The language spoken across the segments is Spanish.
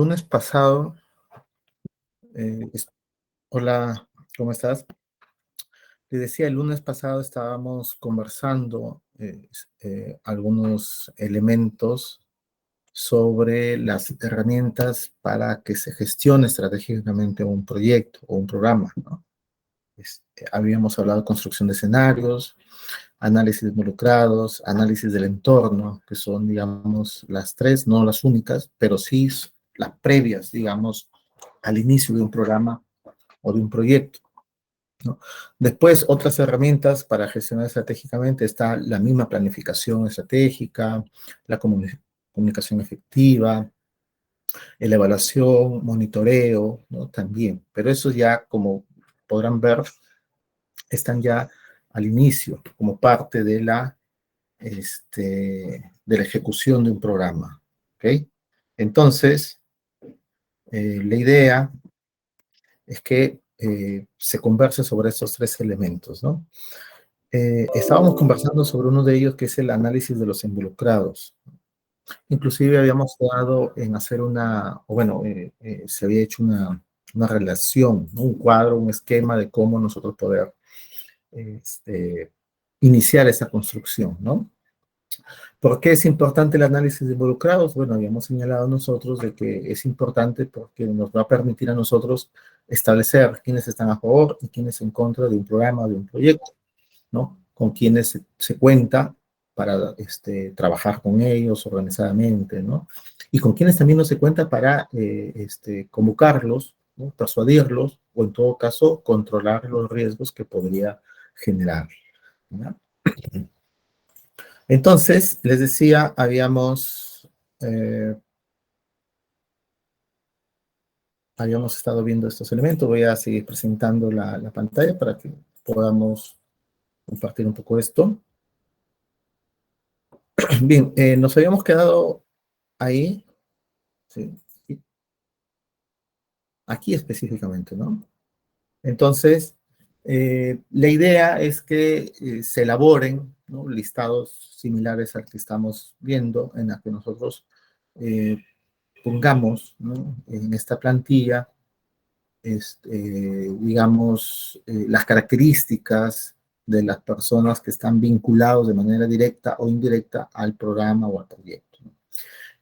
Lunes pasado, eh, es- hola, ¿cómo estás? Te decía, el lunes pasado estábamos conversando algunos elementos sobre las herramientas para que se gestione estratégicamente un proyecto o un programa, ¿no? Habíamos hablado de construcción de escenarios, análisis de involucrados, análisis del entorno, que son, digamos, las tres, no las únicas, pero sí las previas, digamos, al inicio de un programa o de un proyecto, ¿no? Después, otras herramientas para gestionar estratégicamente está la misma planificación estratégica, la comunicación efectiva, la evaluación, monitoreo, ¿no? También, pero eso ya, como podrán ver, están ya al inicio, como parte de la ejecución de un programa, ¿ok? Entonces, la idea es que se converse sobre estos tres elementos, ¿no? Estábamos conversando sobre uno de ellos, que es el análisis de los involucrados. Inclusive habíamos quedado en hacer se había hecho una relación, ¿no? Un cuadro, un esquema de cómo nosotros poder este, iniciar esa construcción, ¿no? ¿Por qué es importante el análisis de involucrados? Bueno, habíamos señalado nosotros de que es importante porque nos va a permitir a nosotros establecer quiénes están a favor y quiénes en contra de un programa o de un proyecto, ¿no? Con quienes se cuenta para trabajar con ellos organizadamente, ¿no? Y con quienes también no se cuenta para convocarlos, ¿no? Persuadirlos o en todo caso controlar los riesgos que podría generar, ¿no? Entonces, les decía, habíamos estado viendo estos elementos. Voy a seguir presentando la pantalla para que podamos compartir un poco esto. Bien, nos habíamos quedado ahí, ¿sí? Aquí específicamente, ¿no? Entonces, la idea es que se elaboren, ¿no? Listados similares al que estamos viendo, en la que nosotros eh, pongamos, ¿no? En esta plantilla, las características de las personas que están vinculados de manera directa o indirecta al programa o al proyecto, ¿no?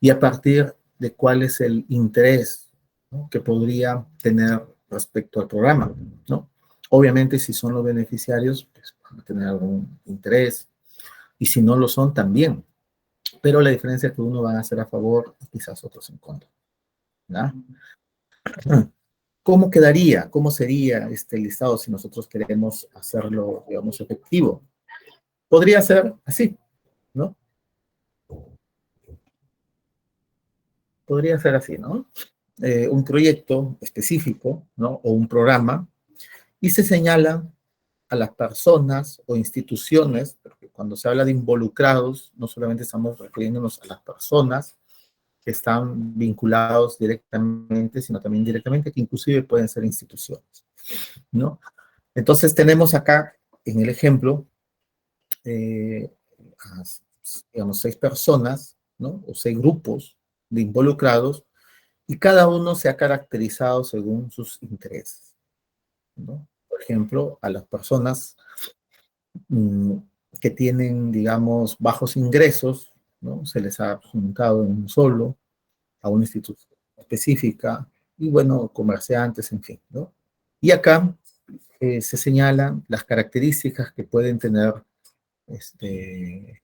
Y a partir de cuál es el interés, ¿no? Que podría tener respecto al programa, ¿no? Obviamente, si son los beneficiarios, pues van a tener algún interés, y si no lo son, también. Pero la diferencia es que uno va a ser a favor y quizás otros en contra, ¿no? ¿Cómo quedaría? ¿Cómo sería este listado si nosotros queremos hacerlo, digamos, efectivo? Podría ser así, ¿no? Podría ser así, ¿no? Un proyecto específico, ¿no? O un programa, y se señala a las personas o instituciones, porque cuando se habla de involucrados, no solamente estamos refiriéndonos a las personas que están vinculados directamente, sino también indirectamente, que inclusive pueden ser instituciones, ¿no? Entonces tenemos acá, en el ejemplo, eh, a, digamos, 6 personas, ¿no? O 6 grupos de involucrados, y cada uno se ha caracterizado según sus intereses, ¿no? Por ejemplo, a las personas mm, que tienen, digamos, bajos ingresos, ¿no? Se les ha juntado en un solo, a una institución específica, y bueno, comerciantes, en fin, ¿no? Y acá se señalan las características que pueden tener este,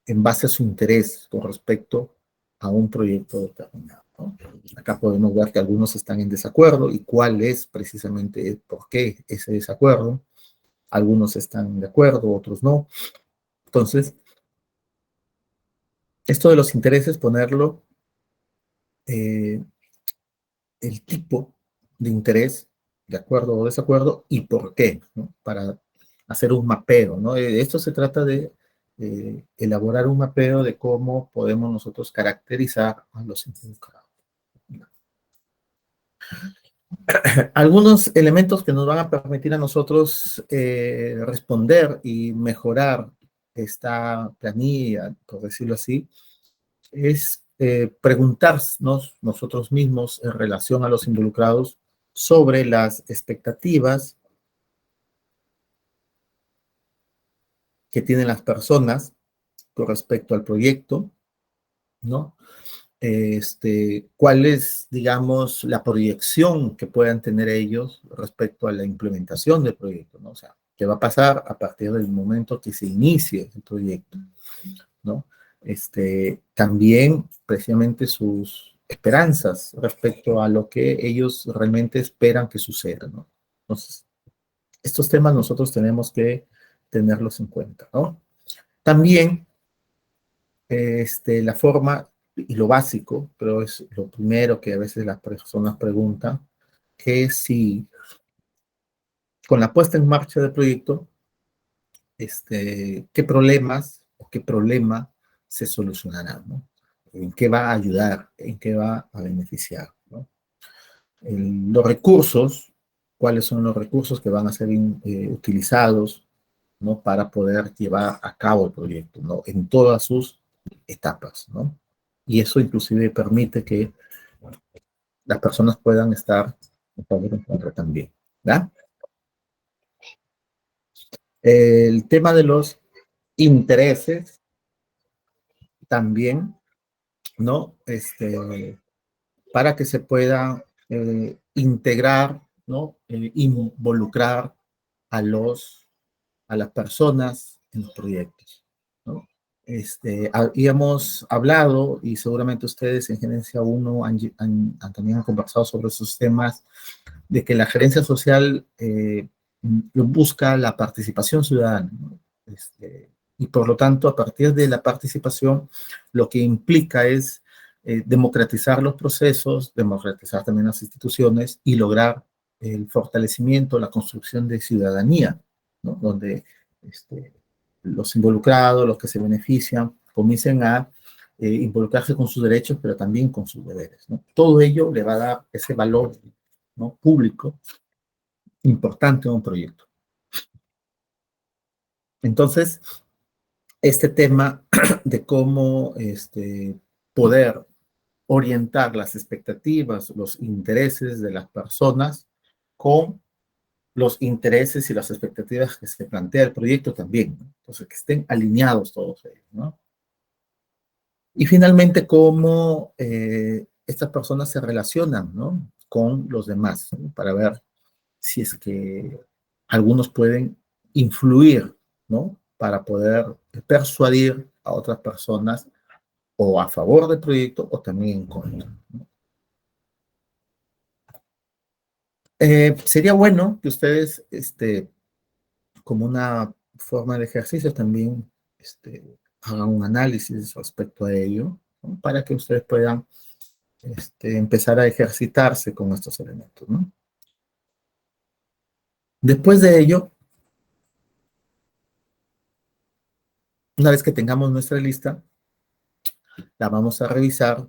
en base a su interés con respecto a un proyecto determinado, ¿no? Acá podemos ver que algunos están en desacuerdo y cuál es precisamente por qué ese desacuerdo. Algunos están de acuerdo, otros no. Entonces, esto de los intereses, ponerlo eh, el tipo de interés, de acuerdo o desacuerdo, y por qué, ¿no? Para hacer un mapeo, ¿no? Esto se trata de elaborar un mapeo de cómo podemos nosotros caracterizar a los involucrados. Algunos elementos que nos van a permitir a nosotros responder y mejorar esta planilla, por decirlo así, es preguntarnos nosotros mismos en relación a los involucrados sobre las expectativas que tienen las personas con respecto al proyecto, ¿no? Cuál es, digamos, la proyección que puedan tener ellos respecto a la implementación del proyecto, ¿no? O sea, ¿qué va a pasar a partir del momento que se inicie el proyecto, ¿no? También, precisamente, sus esperanzas respecto a lo que ellos realmente esperan que suceda, ¿no? Entonces, estos temas nosotros tenemos que tenerlos en cuenta, ¿no? También la forma y lo básico, pero es lo primero que a veces las personas preguntan, que si con la puesta en marcha del proyecto, qué problemas o qué problema se solucionará, ¿no? ¿En qué va a ayudar? ¿En qué va a beneficiar? ¿No? Los recursos, ¿cuáles son los recursos que van a ser utilizados, ¿no? Para poder llevar a cabo el proyecto, ¿no? En todas sus etapas, ¿no? Y eso inclusive permite que las personas puedan estar en favor en contra también, ¿verdad? El tema de los intereses también, ¿no? Para que se pueda integrar, ¿no? Involucrar a las personas en los proyectos, ¿no? Habíamos hablado, y seguramente ustedes en Gerencia 1 también han conversado sobre esos temas, de que la gerencia social busca la participación ciudadana, ¿no? Y por lo tanto, a partir de la participación, lo que implica es democratizar los procesos, democratizar también las instituciones y lograr el fortalecimiento, la construcción de ciudadanía, ¿no? Donde los involucrados, los que se benefician, comiencen a involucrarse con sus derechos, pero también con sus deberes, ¿no? Todo ello le va a dar ese valor, ¿no? Público importante a un proyecto. Entonces, este tema de cómo poder orientar las expectativas, los intereses de las personas con los intereses y las expectativas que se plantea el proyecto también, ¿no? Entonces, que estén alineados todos ellos, ¿no? Y finalmente, cómo estas personas se relacionan, ¿no? Con los demás, ¿no? Para ver si es que algunos pueden influir, ¿no? Para poder persuadir a otras personas o a favor del proyecto o también en contra, ¿no? Sería bueno que ustedes, como una forma de ejercicio, también hagan un análisis respecto a ello, ¿no? Para que ustedes puedan empezar a ejercitarse con estos elementos, ¿no? Después de ello, una vez que tengamos nuestra lista, la vamos a revisar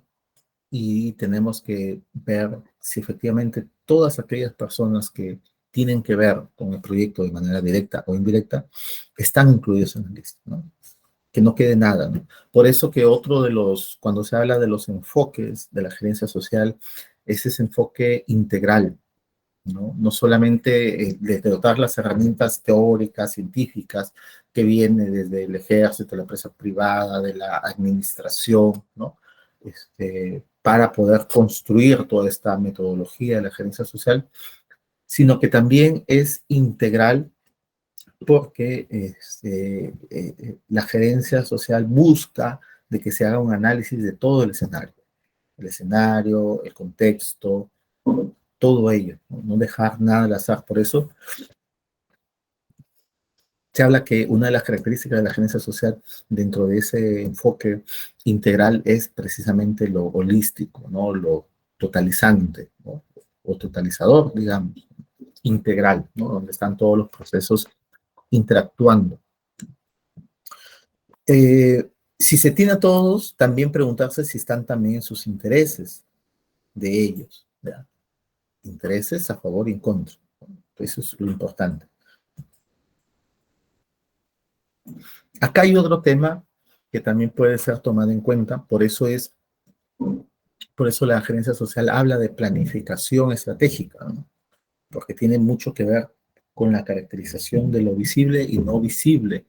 y tenemos que ver si efectivamente todas aquellas personas que tienen que ver con el proyecto de manera directa o indirecta están incluidos en la lista, ¿no? Que no quede nada, ¿no? Por eso que otro de cuando se habla de los enfoques de la gerencia social, es ese enfoque integral, ¿no? No solamente de dotar las herramientas teóricas, científicas, que viene desde el ejército, la empresa privada, de la administración, ¿no? Para poder construir toda esta metodología de la gerencia social, sino que también es integral porque la gerencia social busca de que se haga un análisis de todo el escenario, el contexto, todo ello, ¿no? No dejar nada al azar. Por eso se habla que una de las características de la gerencia social dentro de ese enfoque integral es precisamente lo holístico, ¿no? Lo totalizante, ¿no? O totalizador, digamos, integral, ¿no? Donde están todos los procesos interactuando. Si se tiene a todos, también preguntarse si están también sus intereses de ellos, ¿verdad? Intereses a favor y en contra. Eso es lo importante. Acá hay otro tema que también puede ser tomado en cuenta, por eso es Por eso la gerencia social habla de planificación estratégica, ¿no? Porque tiene mucho que ver con la caracterización de lo visible y no visible,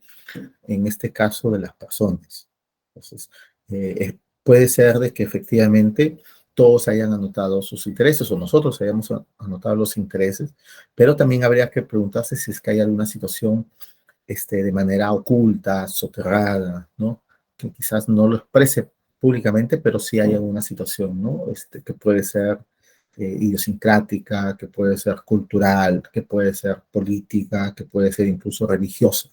en este caso de las personas. Entonces, puede ser de que efectivamente todos hayan anotado sus intereses o nosotros hayamos anotado los intereses, pero también habría que preguntarse si es que hay alguna situación de manera oculta, soterrada, ¿no? Que quizás no lo exprese públicamente, pero sí hay alguna situación, ¿no? Que puede ser idiosincrática, que puede ser cultural, que puede ser política, que puede ser incluso religiosa,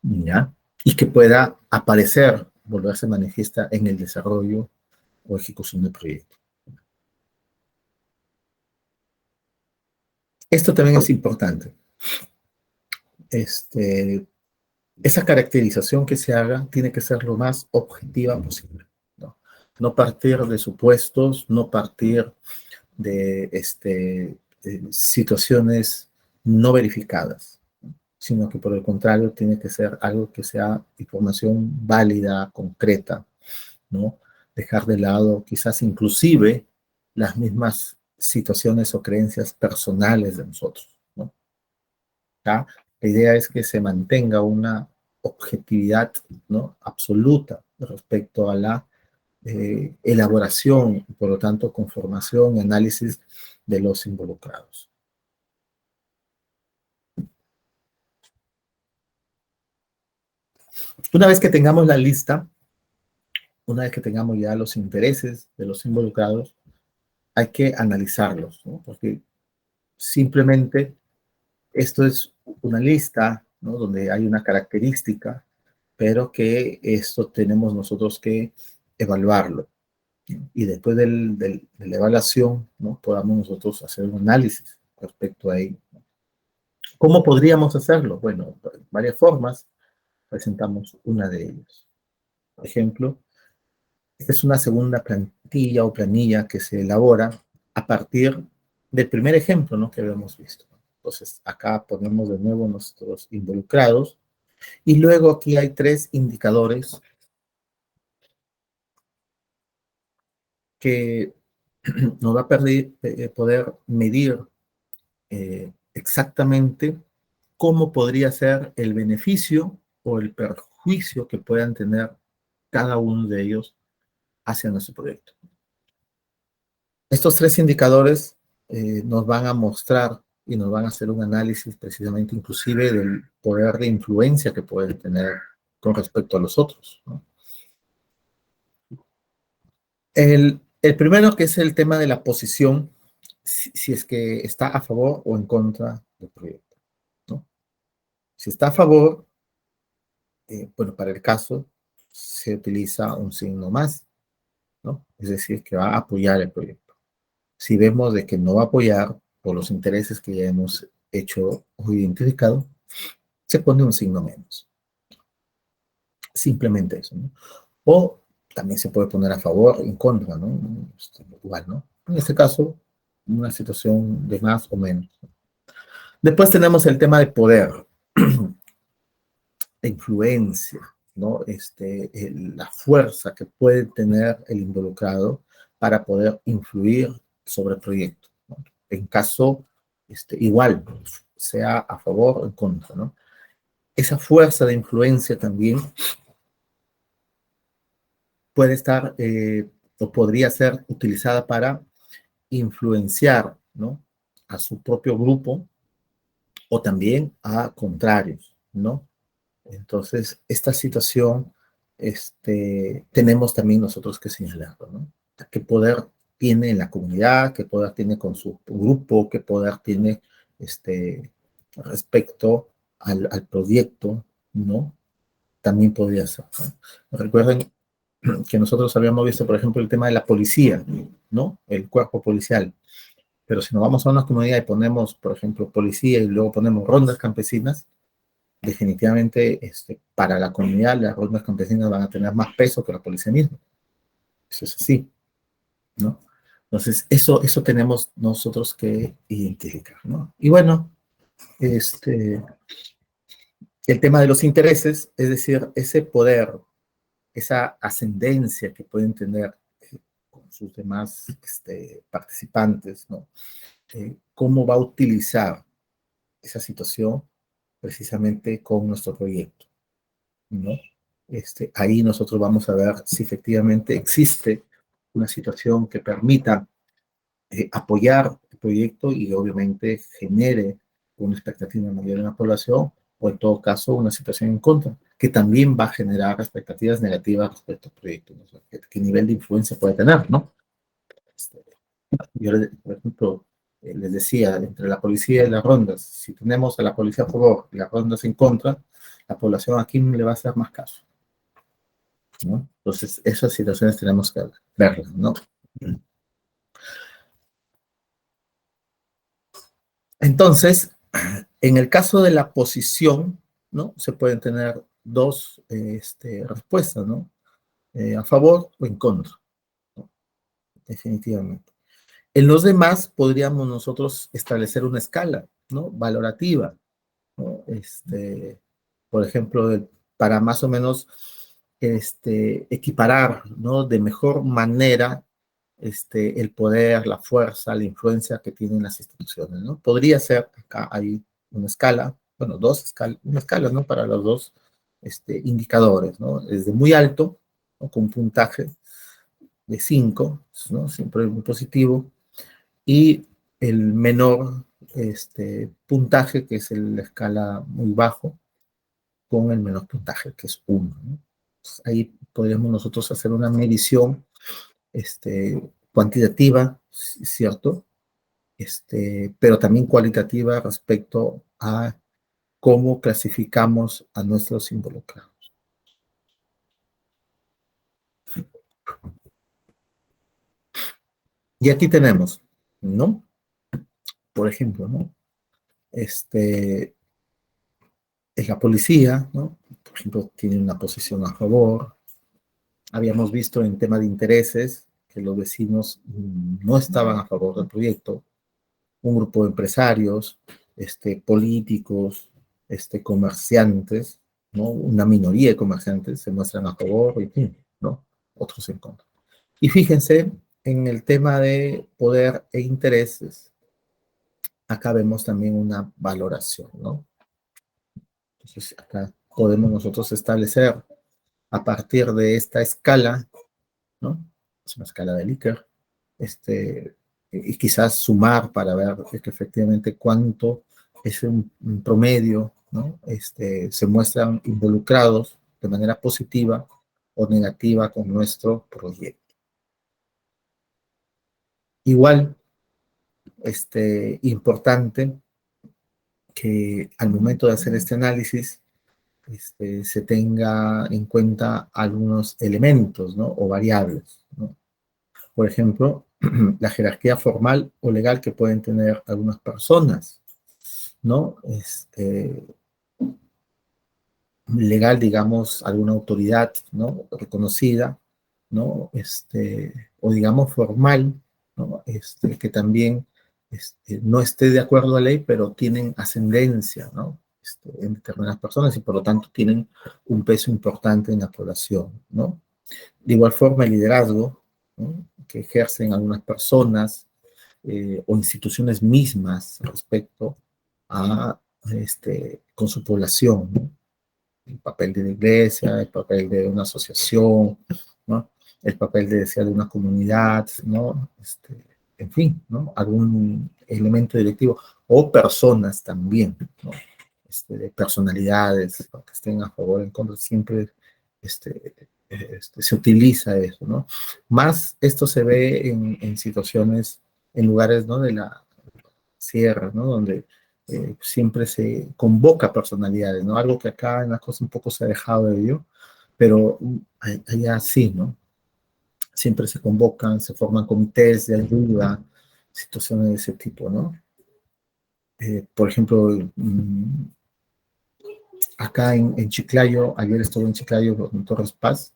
¿ya? Y que pueda aparecer, volverse manifiesta en el desarrollo o ejecución del proyecto. Esto también es importante. Esa caracterización que se haga tiene que ser lo más objetiva posible, ¿no? No partir de supuestos, no partir de situaciones no verificadas, sino que por el contrario tiene que ser algo que sea información válida, concreta, ¿no? Dejar de lado quizás inclusive las mismas situaciones o creencias personales de nosotros, ¿no? ¿Ya? La idea es que se mantenga una objetividad, ¿no? Absoluta respecto a la elaboración, por lo tanto, conformación y análisis de los involucrados. Una vez que tengamos la lista, una vez que tengamos ya los intereses de los involucrados, hay que analizarlos, ¿no? Porque simplemente esto es una lista, ¿no? Donde hay una característica, pero que esto tenemos nosotros que evaluarlo. Y después de la evaluación, ¿no? Podamos nosotros hacer un análisis respecto a ello. ¿Cómo podríamos hacerlo? Bueno, varias formas. Presentamos una de ellas. Por ejemplo, esta es una segunda plantilla o planilla que se elabora a partir del primer ejemplo, ¿no? Que habíamos visto. Entonces, acá ponemos de nuevo nuestros involucrados y luego aquí hay 3 indicadores que nos va a poder medir exactamente cómo podría ser el beneficio o el perjuicio que puedan tener cada uno de ellos hacia nuestro proyecto. Estos 3 indicadores nos van a mostrar y nos van a hacer un análisis precisamente inclusive del poder de influencia que pueden tener con respecto a los otros, ¿no? El primero, que es el tema de la posición, si es que está a favor o en contra del proyecto, ¿no? Si está a favor, bueno, para el caso, se utiliza un signo más, ¿no? Es decir, que va a apoyar el proyecto. Si vemos de que no va a apoyar por los intereses que ya hemos hecho o identificado, se pone un signo menos. Simplemente eso, ¿no? O también se puede poner a favor, en contra, ¿no? Igual, ¿no? En este caso, una situación de más o menos. Después tenemos el tema de poder, de influencia, ¿no? La fuerza que puede tener el involucrado para poder influir sobre el proyecto, ¿no? En caso, igual, sea a favor o en contra, ¿no? Esa fuerza de influencia también puede estar o podría ser utilizada para influenciar, ¿no? A su propio grupo o también a contrarios, ¿no? Entonces, esta situación tenemos también nosotros que señalarlo, ¿no? ¿Qué poder tiene en la comunidad? ¿Qué poder tiene con su grupo? ¿Qué poder tiene respecto al proyecto? ¿No? También podría ser, ¿no? Recuerden que nosotros habíamos visto, por ejemplo, el tema de la policía, ¿no? El cuerpo policial. Pero si nos vamos a una comunidad y ponemos, por ejemplo, policía y luego ponemos rondas campesinas, definitivamente para la comunidad las rondas campesinas van a tener más peso que la policía misma. Eso es así, ¿no? Entonces, eso tenemos nosotros que identificar, ¿no? Y bueno, el tema de los intereses, es decir, ese poder, esa ascendencia que pueden tener sus demás participantes, ¿no? Cómo va a utilizar esa situación precisamente con nuestro proyecto, ¿no? Ahí nosotros vamos a ver si efectivamente existe una situación que permita apoyar el proyecto y obviamente genere una expectativa mayor en la población, o en todo caso una situación en contra, que también va a generar expectativas negativas respecto al proyecto, ¿no? O sea, ¿qué nivel de influencia puede tener, ¿no? Este, yo, por ejemplo, les decía, entre la policía y las rondas, si tenemos a la policía a favor y las rondas en contra, la población aquí no le va a hacer más caso, ¿no? Entonces, esas situaciones tenemos que verlas, ¿no? Entonces, en el caso de la posición, ¿no? Se pueden tener dos respuestas, ¿no? A favor o en contra, ¿no? Definitivamente. En los demás podríamos nosotros establecer una escala, ¿no? Valorativa, ¿no? Por ejemplo, para más o menos equiparar, ¿no? De mejor manera el poder, la fuerza, la influencia que tienen las instituciones, ¿no? Podría ser, acá hay una escala, bueno, dos escalas, una escala, ¿no? Para los dos indicadores, ¿no? Desde muy alto, ¿no? Con un puntaje de 5, ¿no? Siempre muy positivo, y el menor puntaje, que es la escala muy bajo, con el menor puntaje, que es 1, ¿no? Pues ahí podríamos nosotros hacer una medición cuantitativa, ¿cierto? Pero también cualitativa respecto a cómo clasificamos a nuestros involucrados. Y aquí tenemos, ¿no? Por ejemplo, ¿no? Es la policía, ¿no? Por ejemplo, tiene una posición a favor. Habíamos visto en tema de intereses que los vecinos no estaban a favor del proyecto. Un grupo de empresarios, políticos, comerciantes, ¿no? Una minoría de comerciantes se muestran a favor y fin, ¿no? Otros en contra. Y fíjense en el tema de poder e intereses. Acá vemos también una valoración, ¿no? Entonces, acá podemos nosotros establecer a partir de esta escala, ¿no? Es una escala de Likert, y quizás sumar para ver que efectivamente cuánto es un promedio, ¿no? Se muestran involucrados de manera positiva o negativa con nuestro proyecto. Igual, importante que al momento de hacer este análisis, se tenga en cuenta algunos elementos, ¿no? O variables, ¿no? Por ejemplo, la jerarquía formal o legal que pueden tener algunas personas, ¿no? Legal, digamos, alguna autoridad, ¿no? Reconocida, ¿no? O digamos formal, ¿no? Que también no esté de acuerdo a la ley, pero tienen ascendencia, ¿no? En determinadas personas y por lo tanto tienen un peso importante en la población, ¿no? De igual forma, el liderazgo, ¿no? Que ejercen algunas personas o instituciones mismas respecto a, con su población, ¿no? El papel de la iglesia, el papel de una asociación, ¿no? El papel de una comunidad, ¿no? En fin, ¿no? Algún elemento directivo, o personas también, ¿no? De personalidades, ¿no? Que estén a favor o en contra, siempre se utiliza eso, ¿no? Más esto se ve en situaciones, en lugares, ¿no? De la sierra, ¿no? Donde siempre se convoca personalidades, ¿no? Algo que acá en la costa un poco se ha dejado de ello, pero allá sí, ¿no? Siempre se convocan, se forman comités de ayuda, situaciones de ese tipo, ¿no? Por ejemplo, acá en Chiclayo, ayer estuve en Chiclayo, en Torres Paz,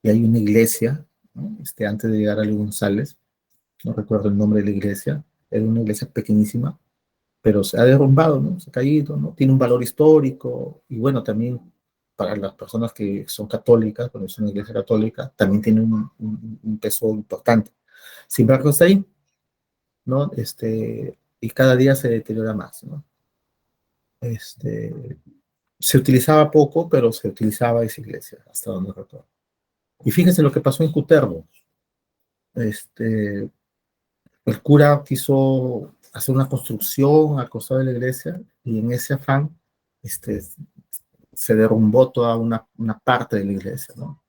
y hay una iglesia, ¿no? Antes de llegar a Luis González, no recuerdo el nombre de la iglesia, era una iglesia pequeñísima, pero se ha derrumbado, ¿no? Se ha caído, ¿no? Tiene un valor histórico y bueno, también para las personas que son católicas, cuando es una iglesia católica, también tiene un peso importante. Sin embargo, está ahí, ¿no? Y cada día se deteriora más, ¿no? Se utilizaba poco, pero se utilizaba esa iglesia, hasta donde recuerdo. Y fíjense lo que pasó en Cutervo. El cura quiso hacer una construcción al costado de la iglesia y en ese afán este, se derrumbó toda una parte de la iglesia, ¿no?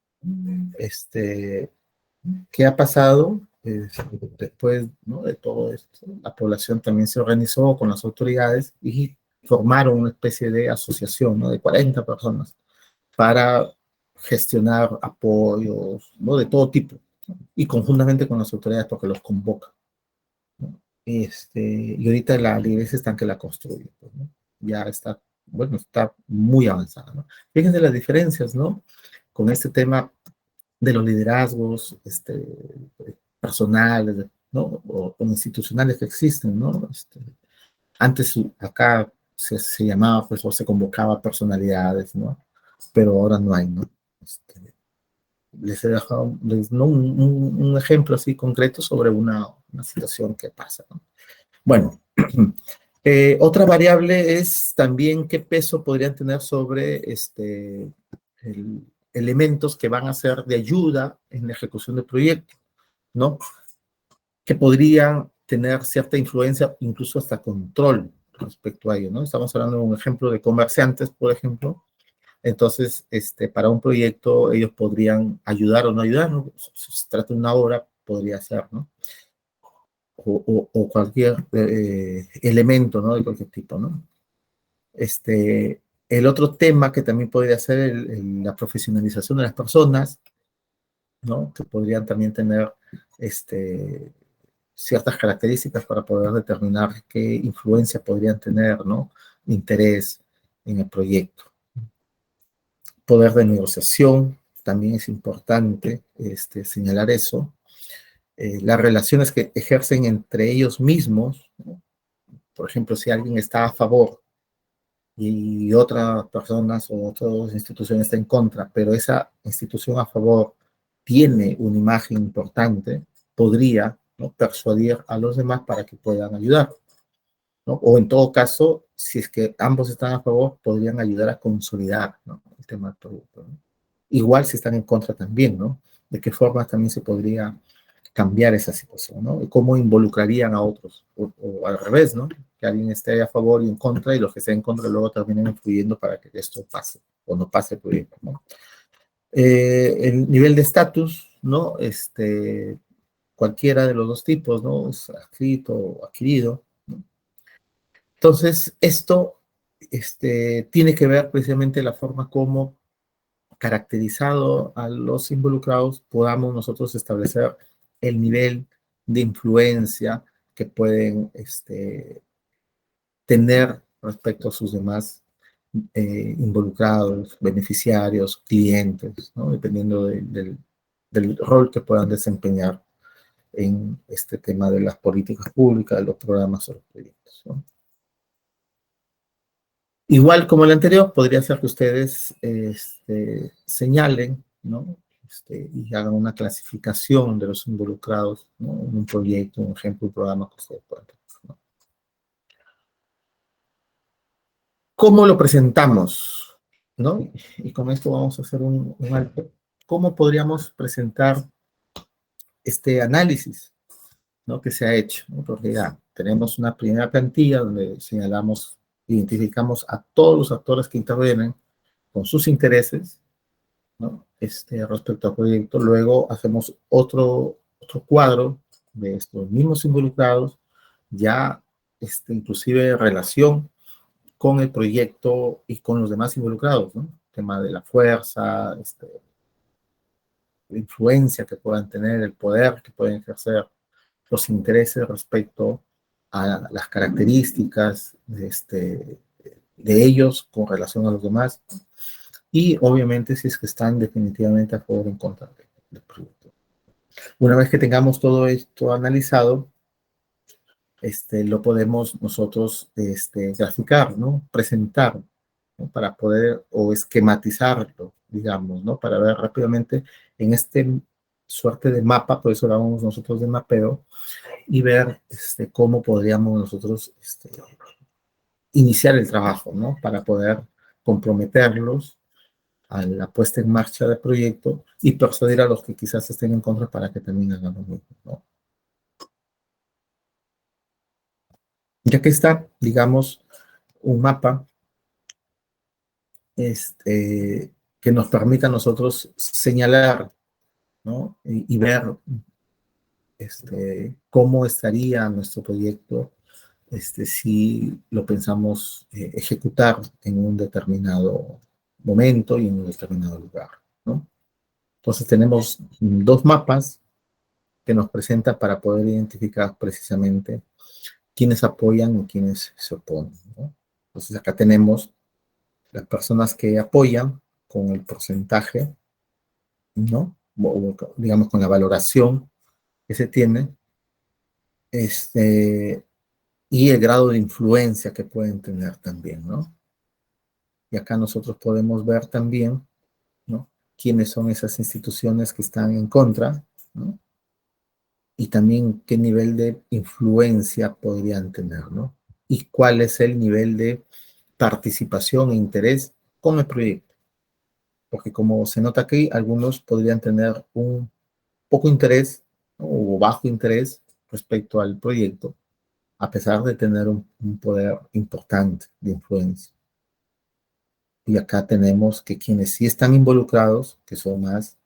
¿Qué ha pasado? Después, ¿no?, de todo esto, la población también se organizó con las autoridades y formaron una especie de asociación, ¿no?, de 40 personas para gestionar apoyos, ¿no?, de todo tipo, ¿no?, y conjuntamente con las autoridades porque los convocan, ¿no? Y ahorita la iglesia está en que la construye, pues, ¿no? Ya está, bueno, está muy avanzada, ¿no? Fíjense las diferencias, ¿no? Con este tema de los liderazgos personales, ¿no? O institucionales que existen, ¿no? Antes acá se llamaba, pues, o se convocaba personalidades, ¿no? Pero ahora no hay, ¿no? Les he dejado ¿no?, un ejemplo así concreto sobre una situación que pasa, ¿no? Bueno, otra variable es también qué peso podrían tener sobre elementos que van a ser de ayuda en la ejecución del proyecto, ¿no? Que podrían tener cierta influencia, incluso hasta control respecto a ello, ¿no? Estamos hablando de un ejemplo de comerciantes, por ejemplo. Entonces, para un proyecto, ellos podrían ayudar o no ayudar, ¿no? Si se trata de una obra, podría ser, ¿no? O cualquier elemento, ¿no? De cualquier tipo, ¿no? El otro tema que también podría ser la profesionalización de las personas, ¿no? Que podrían también tener ciertas características para poder determinar qué influencia podrían tener, ¿no? Interés en el proyecto. Poder de negociación, también es importante señalar eso. Las relaciones que ejercen entre ellos mismos, ¿no? Por ejemplo, si alguien está a favor y otras personas o otras instituciones están en contra, pero esa institución a favor tiene una imagen importante, podría, ¿no?, persuadir a los demás para que puedan ayudar, ¿no? O en todo caso, si es que ambos están a favor, podrían ayudar a consolidar, ¿no?, el tema del producto, ¿no? Igual si están en contra también, ¿no? De qué forma también se podría cambiar esa situación, ¿no? Y cómo involucrarían a otros, o al revés, ¿no? Que alguien esté a favor y en contra, y los que estén en contra luego terminen influyendo para que esto pase, o no pase el proyecto, ¿no? El nivel de estatus, ¿no? Cualquiera de los dos tipos, ¿no? Es adscrito o adquirido, ¿no? Entonces, esto tiene que ver precisamente la forma como, caracterizado a los involucrados, podamos nosotros establecer el nivel de influencia que pueden tener respecto a sus demás involucrados, beneficiarios, clientes, ¿no? Dependiendo del rol que puedan desempeñar en este tema de las políticas públicas, de los programas o los proyectos, ¿no? Igual como el anterior, podría ser que ustedes señalen, ¿no? Y hagan una clasificación de los involucrados, ¿no?, en un proyecto, un ejemplo, un programa que ustedes puedan tener, ¿no? ¿Cómo lo presentamos? ¿No? Y con esto vamos a hacer un alto. ¿Cómo podríamos presentar este análisis, ¿no?, que se ha hecho, ¿no? Porque ya tenemos una primera plantilla donde señalamos, identificamos a todos los actores que intervienen con sus intereses, ¿no? Respecto al proyecto. Luego hacemos otro cuadro de estos mismos involucrados, ya inclusive en relación con el proyecto y con los demás involucrados, ¿no? El tema de la fuerza, la influencia que puedan tener, el poder que pueden ejercer, los intereses respecto a las características de ellos con relación a los demás, y obviamente si es que están definitivamente a favor o en contra del proyecto. Una vez que tengamos todo esto analizado, lo podemos nosotros graficar, ¿no? Presentar ¿no? Para poder, o esquematizarlo, digamos, ¿no? Para ver rápidamente en este suerte de mapa, por eso hablamos nosotros de mapeo, y ver cómo podríamos nosotros iniciar el trabajo, ¿no? Para poder comprometerlos a la puesta en marcha del proyecto y persuadir a los que quizás estén en contra para que también hagan lo mismo, ¿no? Ya que está, digamos, un mapa que nos permita a nosotros señalar, ¿no? Y ver cómo estaría nuestro proyecto si lo pensamos ejecutar en un determinado momento y en un determinado lugar, ¿no? Entonces tenemos dos mapas que nos presenta para poder identificar precisamente quiénes apoyan y quiénes se oponen, ¿no? Entonces acá tenemos las personas que apoyan con el porcentaje, ¿no? O, digamos, con la valoración que se tiene, y el grado de influencia que pueden tener también, ¿no? Y acá nosotros podemos ver también, ¿no? Quiénes son esas instituciones que están en contra, ¿no? Y también qué nivel de influencia podrían tener, ¿no? Y cuál es el nivel de participación e interés con el proyecto. Porque como se nota aquí, algunos podrían tener un poco interés, ¿no? O bajo interés respecto al proyecto, a pesar de tener un poder importante de influencia. Y acá tenemos que quienes sí están involucrados, que son más,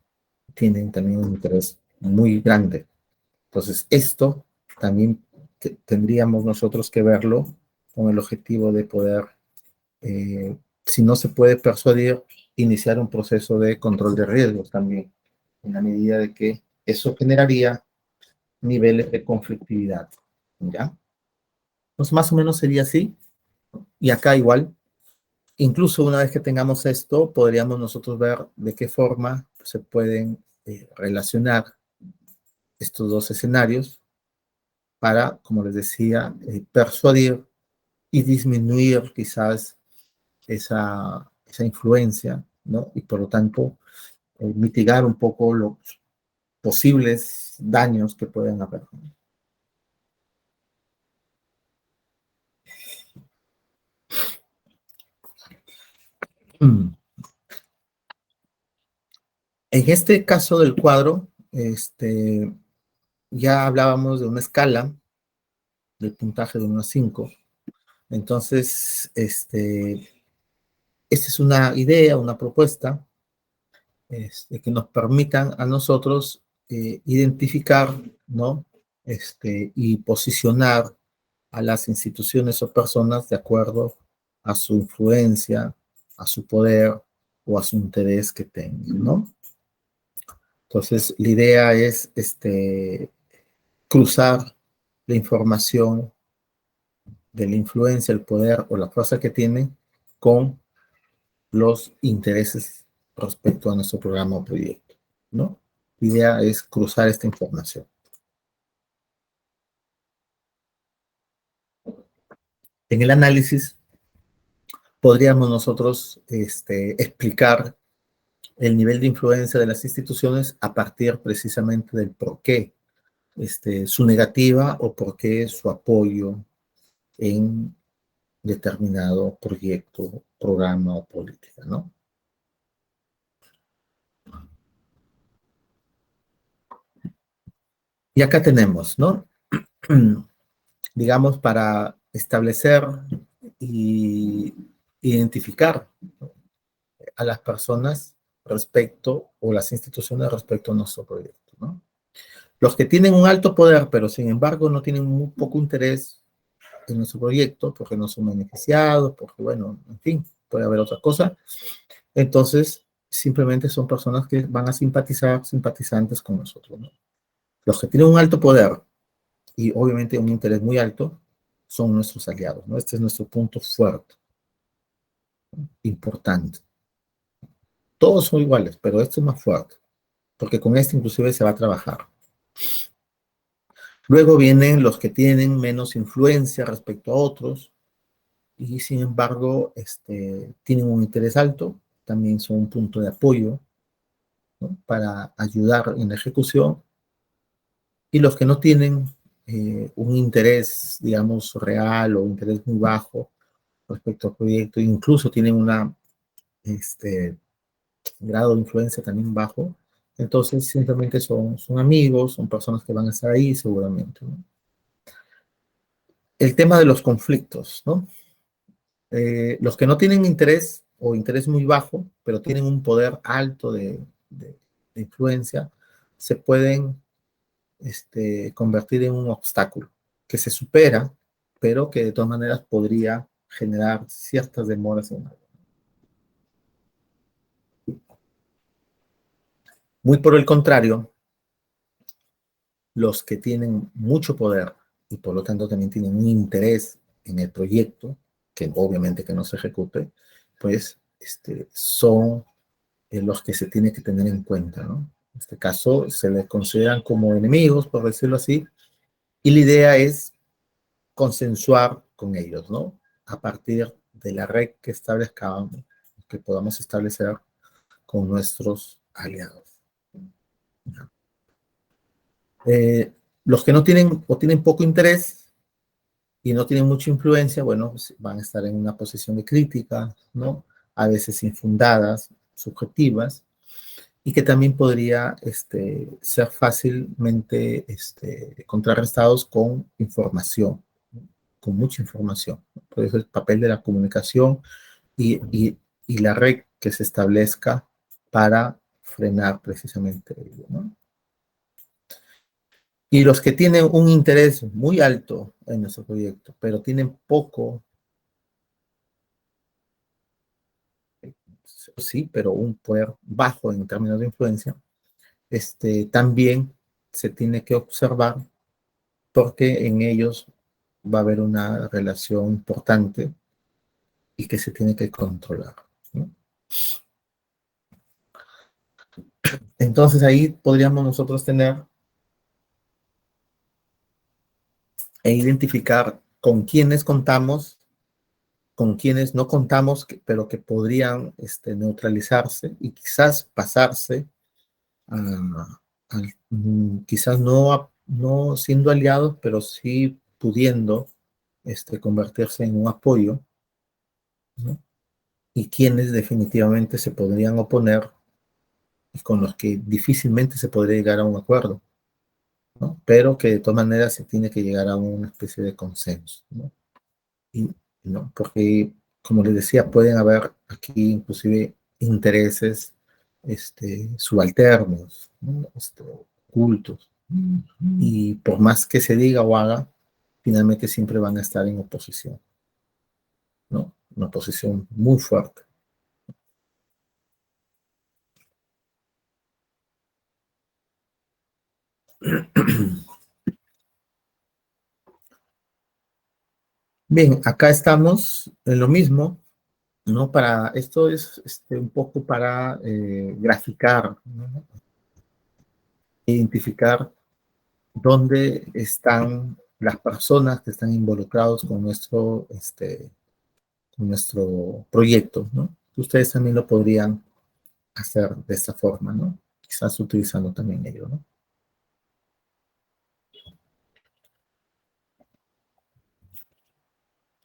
tienen también un interés muy grande. Entonces, esto también tendríamos nosotros que verlo con el objetivo de poder, si no se puede persuadir, iniciar un proceso de control de riesgos también, en la medida de que eso generaría niveles de conflictividad, ¿ya? Pues más o menos sería así. Y acá igual, incluso una vez que tengamos esto, podríamos nosotros ver de qué forma se pueden relacionar estos dos escenarios para, como les decía, persuadir y disminuir quizás esa influencia, ¿no? Y por lo tanto, mitigar un poco los posibles daños que pueden haber. En este caso del cuadro, ya hablábamos de una escala del puntaje de 1 a 5. Entonces, esta es una idea, una propuesta que nos permitan a nosotros identificar, ¿no? Y posicionar a las instituciones o personas de acuerdo a su influencia, a su poder o a su interés que tengan, ¿no? Entonces, la idea es cruzar la información de la influencia, el poder o la fuerza que tienen con los intereses respecto a nuestro programa o proyecto, ¿no? La idea es cruzar esta información. En el análisis podríamos nosotros explicar el nivel de influencia de las instituciones a partir precisamente del por qué su negativa o por qué su apoyo en determinado proyecto, programa o política, ¿no? Y acá tenemos, ¿no? Digamos, para establecer y identificar a las personas respecto, o las instituciones respecto a nuestro proyecto, ¿no? Los que tienen un alto poder, pero sin embargo no tienen muy poco interés en nuestro proyecto, porque no son beneficiados, porque, bueno, en fin, puede haber otra cosa. Entonces, simplemente son personas que van a simpatizar, simpatizantes con nosotros, ¿no? Los que tienen un alto poder y obviamente un interés muy alto son nuestros aliados, ¿no? Este es nuestro punto fuerte, importante. Todos son iguales, pero este es más fuerte, porque con este inclusive se va a trabajar. Luego vienen los que tienen menos influencia respecto a otros, y sin embargo tienen un interés alto, también son un punto de apoyo, ¿no?, para ayudar en la ejecución, y los que no tienen un interés, digamos, real o interés muy bajo respecto al proyecto, incluso tienen una grado de influencia también bajo, entonces simplemente son amigos, son personas que van a estar ahí seguramente, ¿no? El tema de los conflictos, ¿no? Los que no tienen interés o interés muy bajo, pero tienen un poder alto de influencia, se pueden convertir en un obstáculo que se supera, pero que de todas maneras podría generar ciertas demoras en algo. Muy por el contrario, los que tienen mucho poder y por lo tanto también tienen un interés en el proyecto, que obviamente que no se ejecute, pues son los que se tiene que tener en cuenta, ¿no? En este caso se les consideran como enemigos, por decirlo así, y la idea es consensuar con ellos, ¿no? A partir de la red que establezcamos, que podamos establecer con nuestros aliados. Eh, los que no tienen o tienen poco interés y no tienen mucha influencia, bueno, pues van a estar en una posición de crítica, ¿no? A veces infundadas, subjetivas, y que también podría ser fácilmente contrarrestados con información, con mucha información. Por eso el papel de la comunicación y la red que se establezca para frenar precisamente ello, ¿no? Y los que tienen un interés muy alto en nuestro proyecto, pero tienen poco, sí, pero un poder bajo en términos de influencia, también se tiene que observar porque en ellos va a haber una relación importante y que se tiene que controlar, ¿no? Entonces ahí podríamos nosotros tener e identificar con quiénes contamos, con quienes no contamos, pero que podrían neutralizarse y quizás pasarse quizás no siendo aliados, pero sí pudiendo convertirse en un apoyo, ¿no? Y quienes definitivamente se podrían oponer y con los que difícilmente se podría llegar a un acuerdo, ¿no? Pero que de todas maneras se tiene que llegar a una especie de consenso, ¿no? Y, ¿no? Porque, como les decía, pueden haber aquí inclusive intereses subalternos, ¿no? Ocultos. Y por más que se diga o haga, finalmente siempre van a estar en oposición, ¿no? Una oposición muy fuerte. Bien, acá estamos en lo mismo, ¿no? Esto es un poco para graficar, ¿no? Identificar dónde están las personas que están involucrados con nuestro proyecto, ¿no? Ustedes también lo podrían hacer de esta forma, ¿no? Quizás utilizando también ello, ¿no?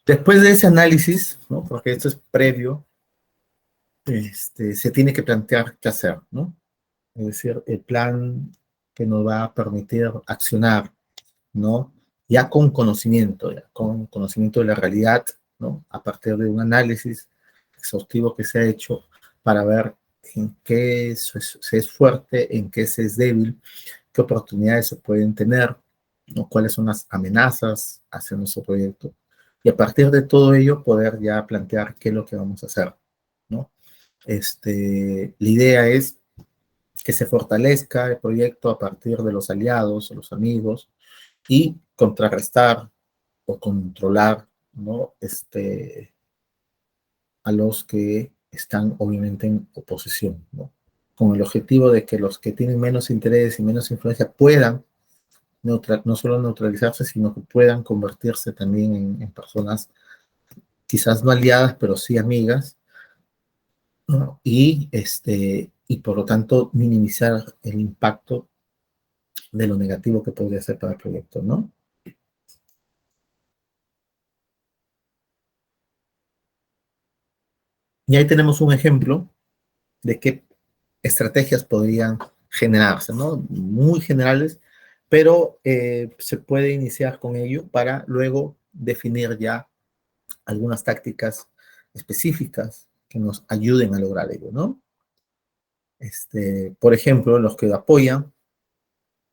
Después de ese análisis, ¿no? Porque esto es previo, se tiene que plantear qué hacer, ¿no? Es decir, el plan que nos va a permitir accionar, ¿no? Ya con conocimiento de la realidad, ¿no? A partir de un análisis exhaustivo que se ha hecho para ver en qué se es fuerte, en qué se es débil, qué oportunidades se pueden tener, ¿no? Cuáles son las amenazas hacia nuestro proyecto. Y a partir de todo ello poder ya plantear qué es lo que vamos a hacer, ¿no? La idea es que se fortalezca el proyecto a partir de los aliados, los amigos, y contrarrestar o controlar, ¿no? A los que están obviamente en oposición, ¿no? Con el objetivo de que los que tienen menos interés y menos influencia puedan no solo neutralizarse, sino que puedan convertirse también en personas quizás no aliadas, pero sí amigas, ¿no? Y por lo tanto minimizar el impacto de lo negativo que podría ser para el proyecto, ¿no? Y ahí tenemos un ejemplo de qué estrategias podrían generarse, ¿no? Muy generales, pero se puede iniciar con ello para luego definir ya algunas tácticas específicas que nos ayuden a lograr ello, ¿no? Por ejemplo, los que apoyan,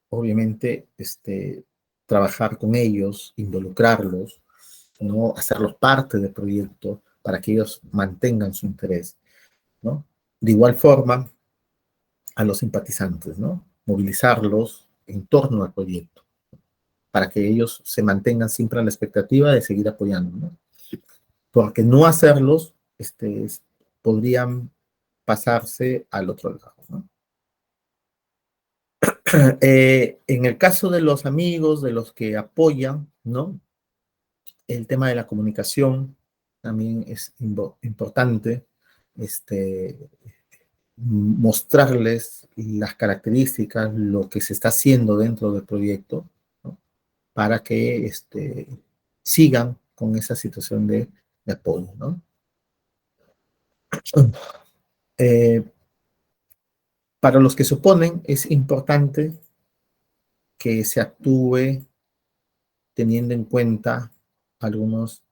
obviamente, trabajar con ellos, involucrarlos, ¿no? Hacerlos parte del proyecto para que ellos mantengan su interés, ¿no? De igual forma, a los simpatizantes, ¿no? Movilizarlos en torno al proyecto para que ellos se mantengan siempre a la expectativa de seguir apoyando, ¿no? Porque no hacerlos, podrían pasarse al otro lado, ¿no? En el caso de los amigos, de los que apoyan, ¿no? El tema de la comunicación también es importante, este, mostrarles las características, lo que se está haciendo dentro del proyecto, ¿no? Para que sigan con esa situación de apoyo, ¿no? Eh, para los que se oponen, es importante que se actúe teniendo en cuenta algunos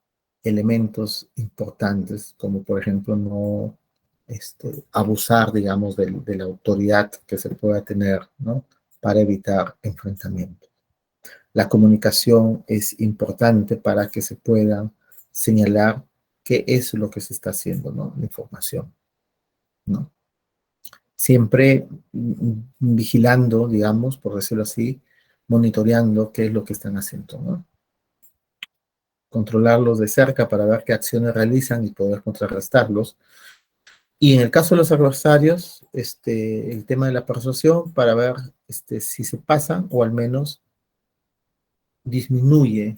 elementos importantes, como por ejemplo no abusar, digamos, de la autoridad que se pueda tener, ¿no? Para evitar enfrentamientos. La comunicación es importante para que se pueda señalar qué es lo que se está haciendo, ¿no? La información, ¿no? Siempre vigilando, digamos, por decirlo así, monitoreando qué es lo que están haciendo, ¿no? Controlarlos de cerca para ver qué acciones realizan y poder contrarrestarlos. Y en el caso de los adversarios, el tema de la persuasión para ver si se pasan o al menos disminuye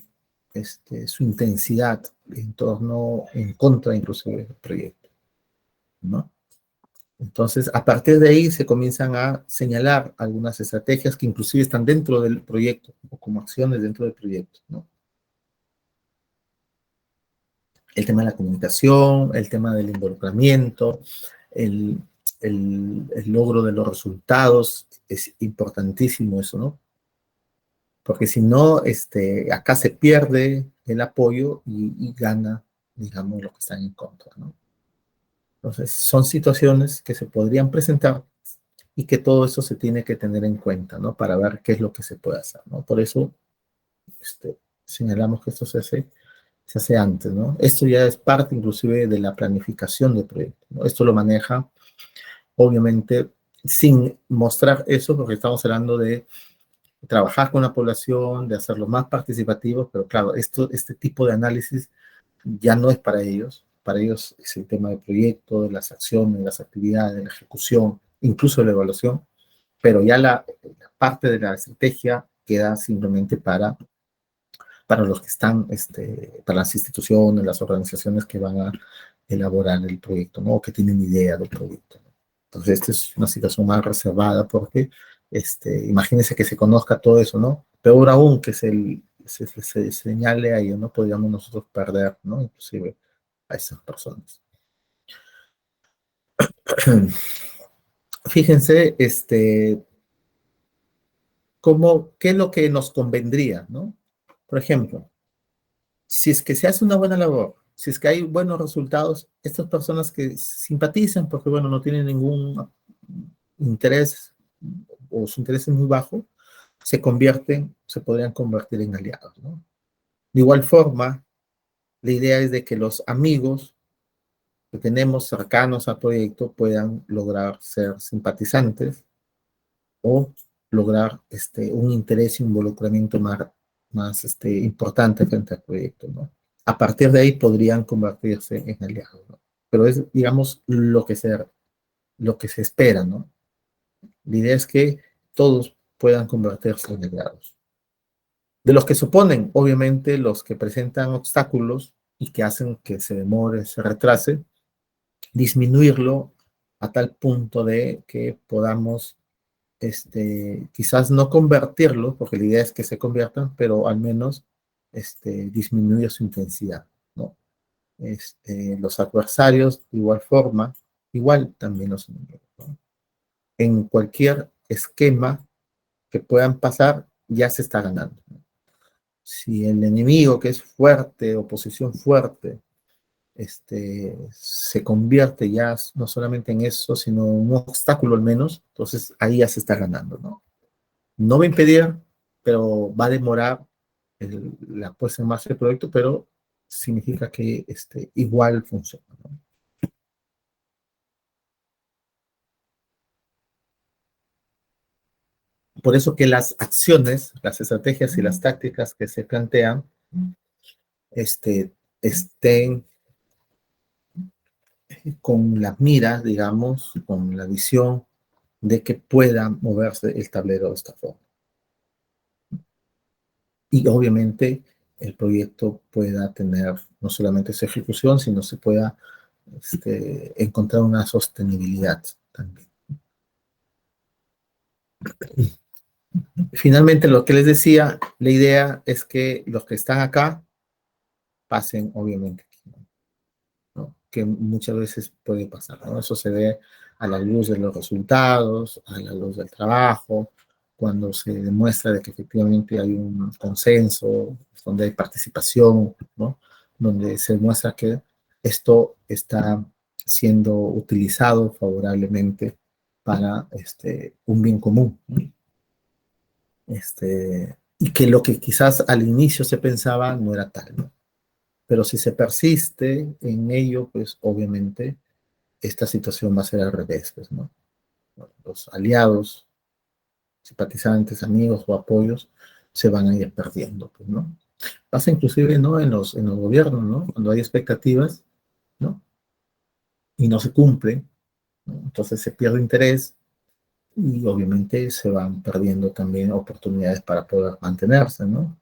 su intensidad en torno, en contra inclusive del proyecto, ¿no? Entonces, a partir de ahí se comienzan a señalar algunas estrategias que inclusive están dentro del proyecto o como acciones dentro del proyecto, ¿no? El tema de la comunicación, el tema del involucramiento, el, el logro de los resultados, es importantísimo eso, ¿no? Porque si no, acá se pierde el apoyo y gana, digamos, los que están en contra, ¿no? Entonces, son situaciones que se podrían presentar y que todo eso se tiene que tener en cuenta, ¿no? Para ver qué es lo que se puede hacer, ¿no? Por eso, señalamos que esto se hace antes, ¿no? Esto ya es parte inclusive de la planificación del proyecto, ¿no? Esto lo maneja, obviamente, sin mostrar eso, porque estamos hablando de trabajar con la población, de hacerlo más participativos, pero claro, este tipo de análisis ya no es para ellos es el tema del proyecto, de las acciones, las actividades, la ejecución, incluso la evaluación, pero ya la parte de la estrategia queda simplemente para los que están, para las instituciones, las organizaciones que van a elaborar el proyecto, ¿no? O que tienen idea del proyecto, ¿no? Entonces, esta es una situación más reservada porque, imagínense que se conozca todo eso, ¿no? Peor aún que se señale a ello, ¿no? Podríamos nosotros perder, ¿no? Inclusive a esas personas. Fíjense, qué es lo que nos convendría, ¿no? Por ejemplo, si es que se hace una buena labor, si es que hay buenos resultados, estas personas que simpatizan porque, bueno, no tienen ningún interés o su interés es muy bajo, se podrían convertir en aliados, ¿no? De igual forma, la idea es de que los amigos que tenemos cercanos al proyecto puedan lograr ser simpatizantes o lograr un interés y un involucramiento más importante frente al proyecto, ¿no? A partir de ahí podrían convertirse en aliados, ¿no? Pero es, digamos, lo que se espera, ¿no? La idea es que todos puedan convertirse en aliados. De los que se oponen, obviamente, los que presentan obstáculos, y que hacen que se demore, se retrase, disminuirlo a tal punto de que podamos quizás no convertirlo, porque la idea es que se conviertan, pero al menos disminuir su intensidad, ¿no? Los adversarios, de igual forma, igual también los enemigos, ¿no? En cualquier esquema que puedan pasar, ya se está ganando, ¿no? Si el enemigo, que es fuerte, oposición fuerte, se convierte ya no solamente en eso, sino en un obstáculo al menos, entonces ahí ya se está ganando, ¿no? No va a impedir, pero va a demorar la puesta en marcha del proyecto, pero significa que igual funciona, ¿no? Por eso que las acciones, las estrategias y las tácticas que se plantean este, estén con las miras, digamos, con la visión de que pueda moverse el tablero de esta forma. Y obviamente el proyecto pueda tener no solamente su ejecución, sino se pueda encontrar una sostenibilidad también. Finalmente, lo que les decía, la idea es que los que están acá pasen, obviamente, ¿no? Que muchas veces puede pasar, ¿no? Eso se ve a la luz de los resultados, a la luz del trabajo, cuando se demuestra de que efectivamente hay un consenso, donde hay participación, ¿no? Donde se demuestra que esto está siendo utilizado favorablemente para un bien común, ¿no? Y que lo que quizás al inicio se pensaba no era tal, ¿no? Pero si se persiste en ello, pues obviamente esta situación va a ser al revés, pues, ¿no? Los aliados, simpatizantes, amigos o apoyos se van a ir perdiendo, pues, ¿no? Pasa inclusive, ¿no? En los gobiernos, ¿no? Cuando hay expectativas, ¿no? Y no se cumple, ¿no? Entonces se pierde interés y obviamente se van perdiendo también oportunidades para poder mantenerse, ¿no?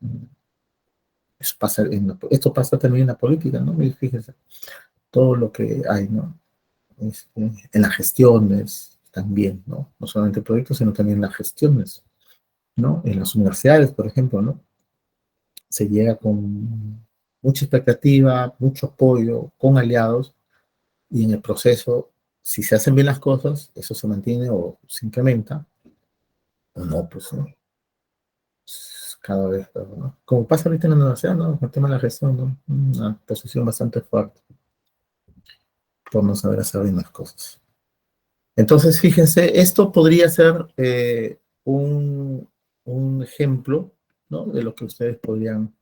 Esto pasa también en la política, ¿no? Y fíjense, todo lo que hay, ¿no? En las gestiones también, ¿no? No solamente proyectos, sino también las gestiones, ¿no? En las universidades, por ejemplo, ¿no? Se llega con mucha expectativa, mucho apoyo, con aliados, y en el proceso, si se hacen bien las cosas, eso se mantiene o se incrementa, o no, pues, ¿no? Cada vez, ¿no? Como pasa ahorita en la universidad, ¿no? Con el tema de la gestión, ¿no? Una posición bastante fuerte por no saber hacer bien las cosas. Entonces, fíjense, esto podría ser un ejemplo, ¿no? De lo que ustedes podrían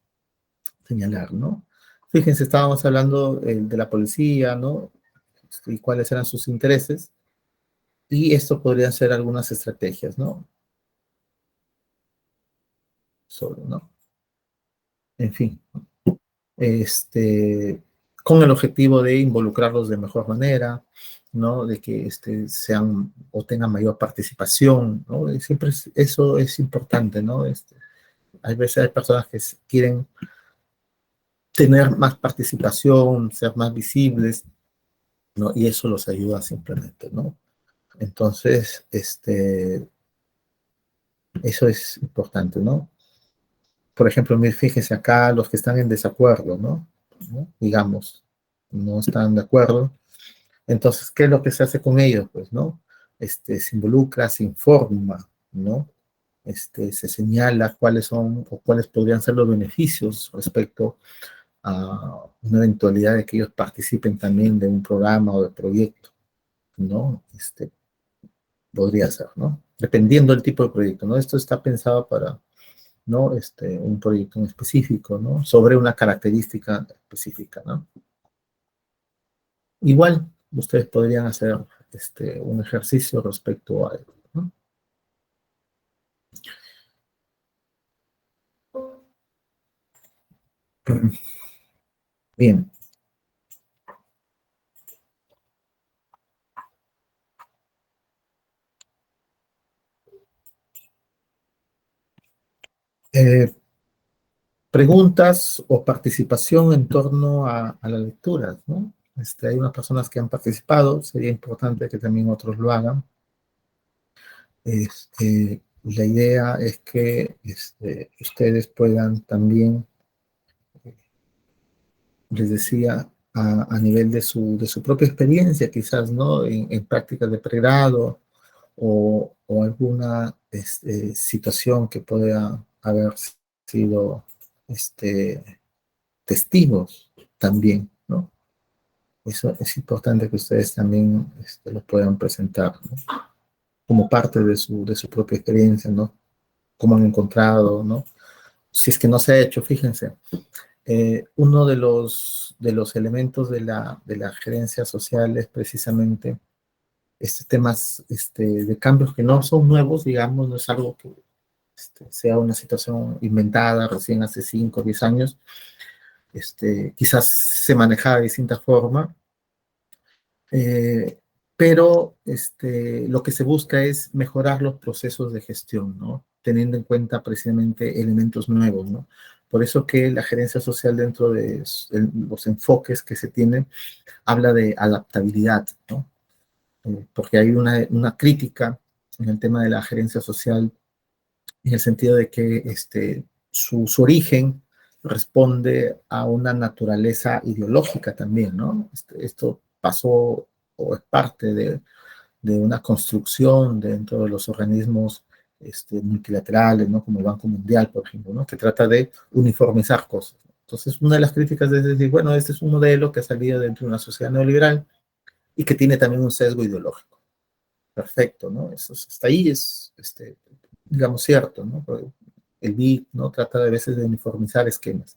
señalar, ¿no? Fíjense, estábamos hablando de la policía, ¿no? Y cuáles eran sus intereses, y esto podrían ser algunas estrategias, ¿no? Sobre, ¿no? En fin, este, con el objetivo de involucrarlos de mejor manera, ¿no? De que sean o tengan mayor participación, ¿no? Y siempre eso es importante, ¿no? Hay veces hay personas que quieren tener más participación, ser más visibles, ¿no? Y eso los ayuda simplemente, ¿no? Entonces, eso es importante, ¿no? Por ejemplo, fíjense acá los que están en desacuerdo, ¿no? ¿No? Digamos, no están de acuerdo. Entonces, ¿qué es lo que se hace con ellos? Pues, ¿no? Se involucra, se informa, ¿no? Se señala cuáles son o cuáles podrían ser los beneficios respecto a una eventualidad de que ellos participen también de un programa o de proyecto, ¿no? Podría ser, ¿no? Dependiendo del tipo de proyecto, ¿no? Esto está pensado para, ¿no? Un proyecto en específico, ¿no? Sobre una característica específica, ¿no? Igual, ustedes podrían hacer un ejercicio respecto a ello, ¿no? Bien. Eh, Preguntas o participación en torno a las lecturas, ¿no? Hay unas personas que han participado, sería importante que también otros lo hagan. La idea es que ustedes puedan también, les decía, a nivel de su propia experiencia, quizás, ¿no? En prácticas de pregrado o alguna situación que pueda haber sido testigos también, ¿no? Eso es importante que ustedes también lo puedan presentar, ¿no? Como parte de su propia experiencia, ¿no? Cómo han encontrado, ¿no? Si es que no se ha hecho, fíjense, uno de los elementos de la gerencia social es precisamente temas de cambios que no son nuevos, digamos, no es algo que sea una situación inventada recién hace 5 o 10 años, quizás se manejaba de distinta forma, eh, pero lo que se busca es mejorar los procesos de gestión, ¿no? Teniendo en cuenta precisamente elementos nuevos, ¿no? Por eso que la gerencia social dentro de los enfoques que se tienen habla de adaptabilidad, ¿no? Porque hay una crítica en el tema de la gerencia social en el sentido de que su origen responde a una naturaleza ideológica también, ¿no? Esto pasó o es parte de una construcción dentro de los organismos multilaterales, ¿no? Como el Banco Mundial, por ejemplo, ¿no? Que trata de uniformizar cosas. Entonces, una de las críticas es decir, bueno, este es un modelo que ha salido dentro de una sociedad neoliberal y que tiene también un sesgo ideológico. Perfecto, ¿no? Eso hasta ahí es, digamos, cierto, ¿no? El BIP, ¿no? Trata de veces de uniformizar esquemas.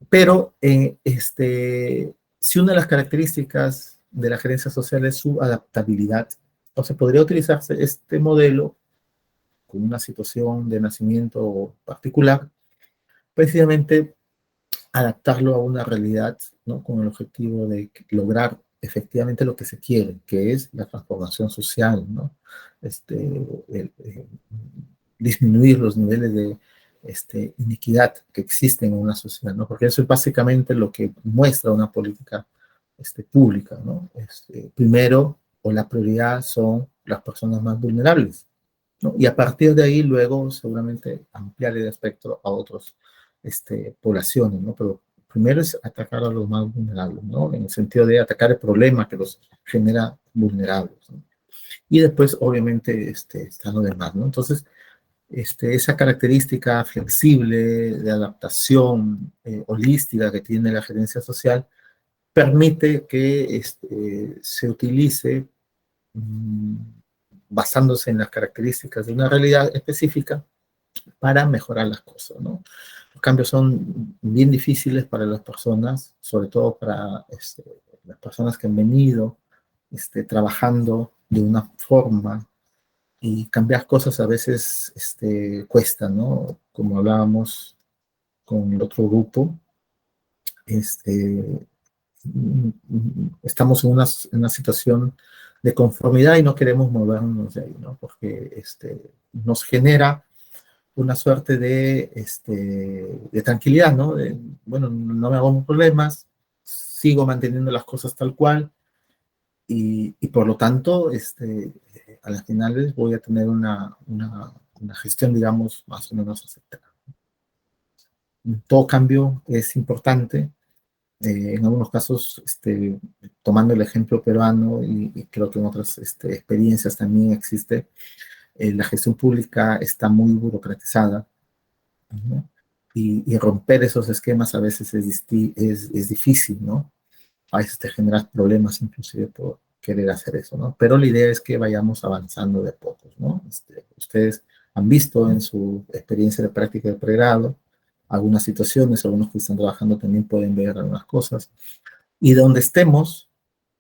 Pero, si una de las características de la gerencia social es su adaptabilidad, entonces podría utilizarse este modelo con una situación de nacimiento particular, precisamente adaptarlo a una realidad, ¿no? Con el objetivo de lograr efectivamente lo que se quiere, que es la transformación social, ¿no? Disminuir los niveles de iniquidad que existen en una sociedad, ¿no? Porque eso es básicamente lo que muestra una política pública, ¿no? Primero, o la prioridad son las personas más vulnerables, ¿no? Y a partir de ahí, luego, seguramente ampliar el espectro a otras poblaciones, ¿no? Pero primero es atacar a los más vulnerables, ¿no? En el sentido de atacar el problema que los genera vulnerables, ¿no? Y después, obviamente, está lo demás, ¿no? Entonces, esa característica flexible de adaptación holística que tiene la gerencia social permite que se utilice mmm, basándose en las características de una realidad específica para mejorar las cosas, ¿no? Los cambios son bien difíciles para las personas, sobre todo para las personas que han venido trabajando de una forma y cambiar cosas a veces cuesta, ¿no? Como hablábamos con el otro grupo, este, estamos en una situación de conformidad y no queremos movernos de ahí, ¿no? Porque nos genera una suerte de tranquilidad, ¿no? De, bueno, no me hago problemas, sigo manteniendo las cosas tal cual y por lo tanto, a las finales voy a tener una gestión, digamos, más o menos aceptada. Todo cambio es importante, en algunos casos, tomando el ejemplo peruano y creo que en otras experiencias también existe, la gestión pública está muy burocratizada, ¿no? Y romper esos esquemas a veces es difícil, ¿no? A veces te generas problemas inclusive por querer hacer eso, ¿no? Pero la idea es que vayamos avanzando de pocos, ¿no? Ustedes han visto en su experiencia de práctica de pregrado algunas situaciones, algunos que están trabajando también pueden ver algunas cosas. Y donde estemos,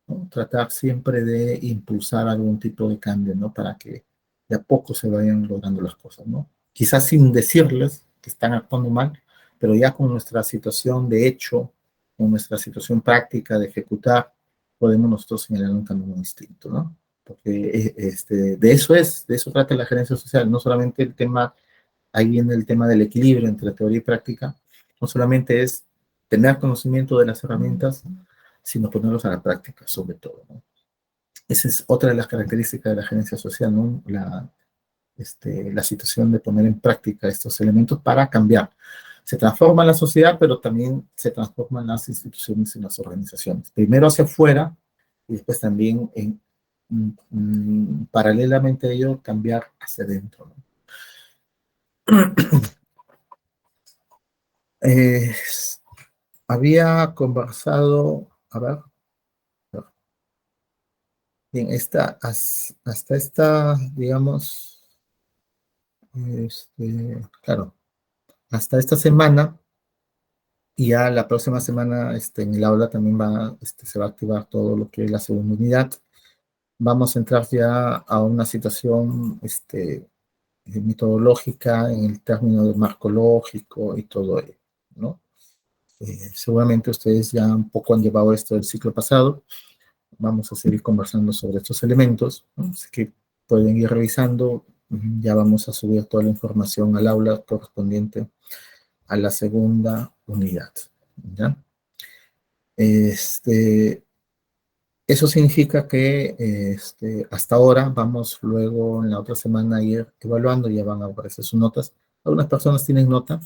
¿no? Tratar siempre de impulsar algún tipo de cambio, ¿no? Para que de a poco se vayan logrando las cosas, ¿no? Quizás sin decirles que están actuando mal, pero ya con nuestra situación de hecho, con nuestra situación práctica de ejecutar, podemos nosotros señalar un camino distinto, ¿no? Porque de eso trata la gerencia social, no solamente el tema, ahí viene el tema del equilibrio entre teoría y práctica, No solamente es tener conocimiento de las herramientas, sino ponerlos a la práctica, sobre todo, ¿no? Esa es otra de las características de la gerencia social, ¿no? La situación de poner en práctica estos elementos para cambiar. Se transforma la sociedad, pero también se transforman las instituciones y las organizaciones. Primero hacia afuera y después también, paralelamente a ello, cambiar hacia adentro, ¿no? Eh, Había conversado, a ver, bien, hasta esta, digamos, claro, hasta esta semana, y ya la próxima semana en el aula también se va a activar todo lo que es la segunda unidad. Vamos a entrar ya a una situación metodológica en el término de marco lógico y todo ello, ¿no? Seguramente ustedes ya un poco han llevado esto del ciclo pasado. Vamos a seguir conversando sobre estos elementos, ¿no? Así que pueden ir revisando. Ya vamos a subir toda la información al aula correspondiente a la segunda unidad, ¿ya? Este, Eso significa que hasta ahora vamos luego en la otra semana a ir evaluando, ya van a aparecer sus notas. Algunas personas tienen nota,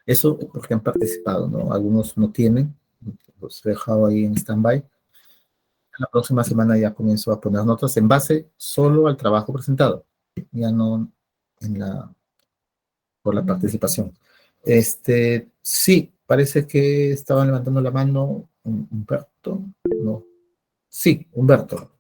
eso porque han participado, ¿no? Algunos no tienen, los he dejado ahí en stand-by. La próxima semana ya comienzo a poner notas en base solo al trabajo presentado, ya no en por la participación. Sí, parece que estaban levantando la mano Humberto, no, sí, Humberto.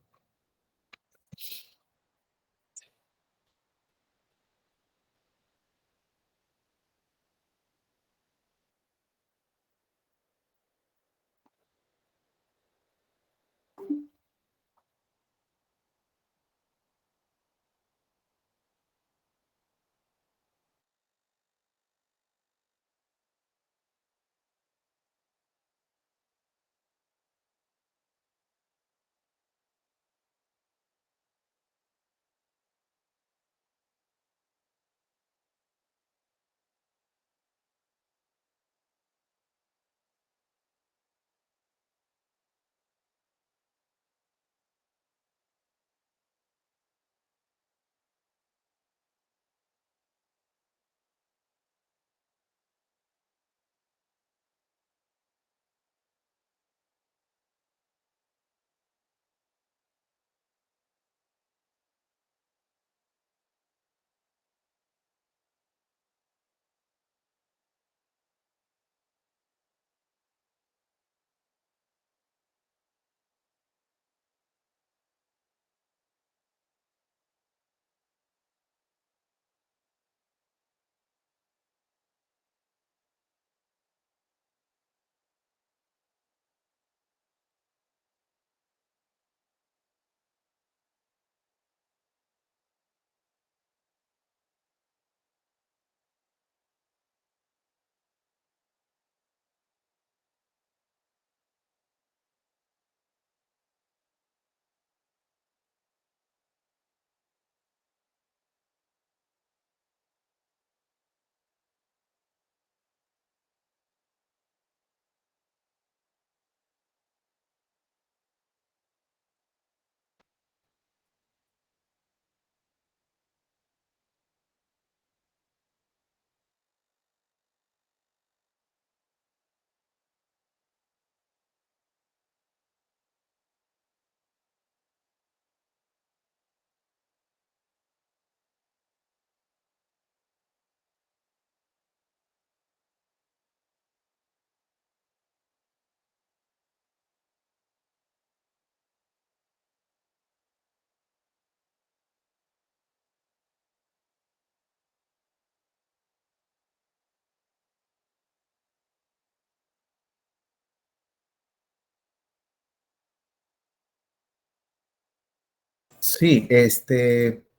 Sí,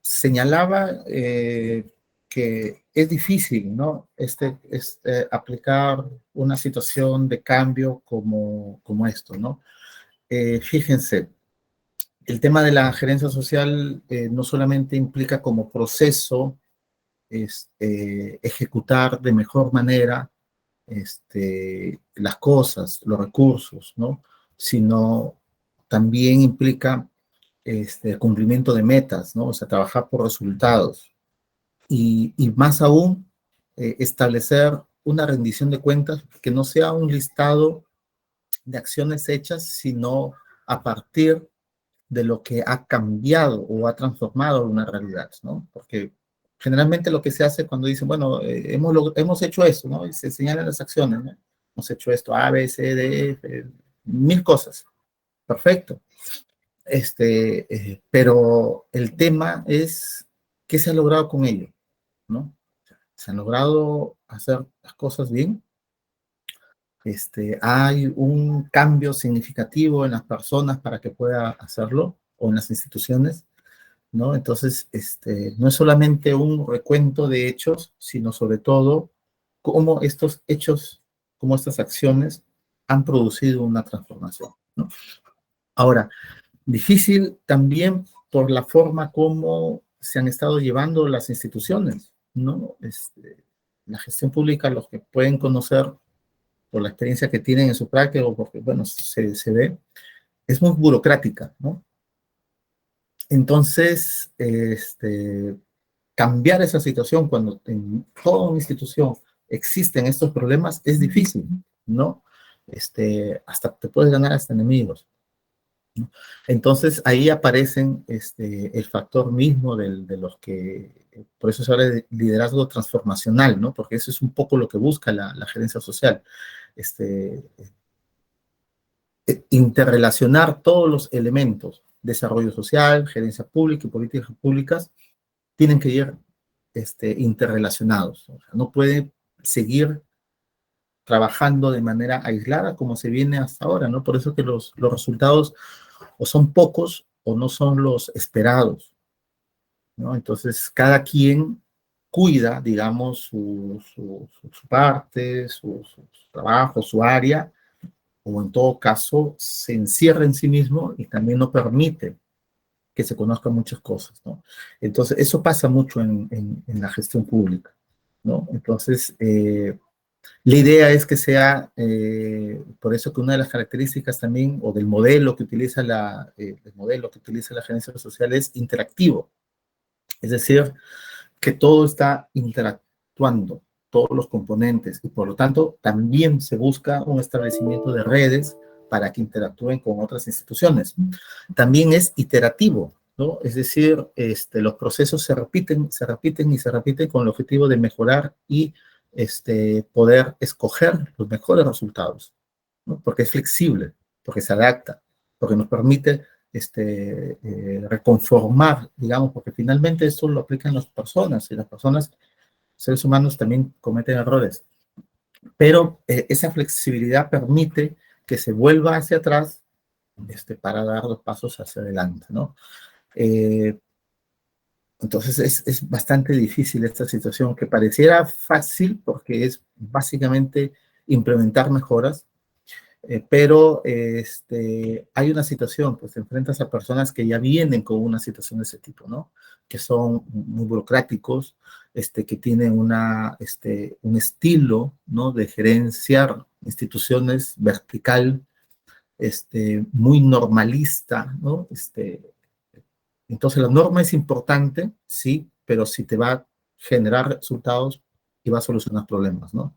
señalaba que es difícil, ¿no? Aplicar una situación de cambio como esto, ¿no? Fíjense, el tema de la gerencia social no solamente implica como proceso ejecutar de mejor manera las cosas, los recursos, ¿no? Sino también implica el cumplimiento de metas, ¿no? O sea, trabajar por resultados. Y más aún, establecer una rendición de cuentas que no sea un listado de acciones hechas, sino a partir de lo que ha cambiado o ha transformado una realidad, ¿no? Porque generalmente lo que se hace cuando dicen, bueno, hemos hecho eso, ¿no? Y se señalan las acciones, ¿no? Hemos hecho esto, A, B, C, D, F, mil cosas. Perfecto. Pero el tema es qué se ha logrado con ello, ¿no? Se han logrado hacer las cosas bien. Hay un cambio significativo en las personas para que pueda hacerlo, o en las instituciones, ¿no? Entonces, no es solamente un recuento de hechos, sino sobre todo cómo estos hechos, cómo estas acciones han producido una transformación, ¿no? Ahora, difícil también por la forma como se han estado llevando las instituciones, ¿no? La gestión pública, los que pueden conocer por la experiencia que tienen en su práctica o porque, bueno, se ve, es muy burocrática, ¿no? Entonces, cambiar esa situación cuando en toda una institución existen estos problemas es difícil, ¿no? Hasta te puedes ganar hasta enemigos, ¿no? Entonces, ahí aparecen el factor mismo de los que, por eso se habla de liderazgo transformacional, ¿no? Porque eso es un poco lo que busca la gerencia social. Este, Interrelacionar todos los elementos, desarrollo social, gerencia pública y políticas públicas, tienen que ir interrelacionados. O sea, no pueden seguir trabajando de manera aislada como se viene hasta ahora, ¿no? Por eso que los resultados o son pocos o no son los esperados, ¿no? Entonces, cada quien cuida, digamos, su parte, su trabajo, su área, o en todo caso se encierra en sí mismo y también no permite que se conozcan muchas cosas, ¿no? Entonces, eso pasa mucho en la gestión pública, ¿no? Entonces, la idea es que sea, por eso que una de las características también, o del modelo que utiliza el modelo que utiliza la gerencia social es interactivo, es decir, que todo está interactuando, todos los componentes, y por lo tanto también se busca un establecimiento de redes para que interactúen con otras instituciones. También es iterativo, ¿no? Es decir, los procesos se repiten, se repiten y se repiten con el objetivo de mejorar y poder escoger los mejores resultados, ¿no? Porque es flexible, porque se adapta, porque nos permite reconformar, digamos, porque finalmente esto lo aplican las personas, y las personas, seres humanos, también cometen errores. Pero esa flexibilidad permite que se vuelva hacia atrás para dar los pasos hacia adelante, ¿no? Entonces es bastante difícil esta situación, que pareciera fácil porque es básicamente implementar mejoras, pero hay una situación, pues te enfrentas a personas que ya vienen con una situación de ese tipo, ¿no? Que son muy burocráticos, que tienen un estilo, ¿no? De gerenciar instituciones vertical, muy normalista, ¿no? Entonces la norma es importante, sí, pero si te va a generar resultados y va a solucionar problemas, ¿no?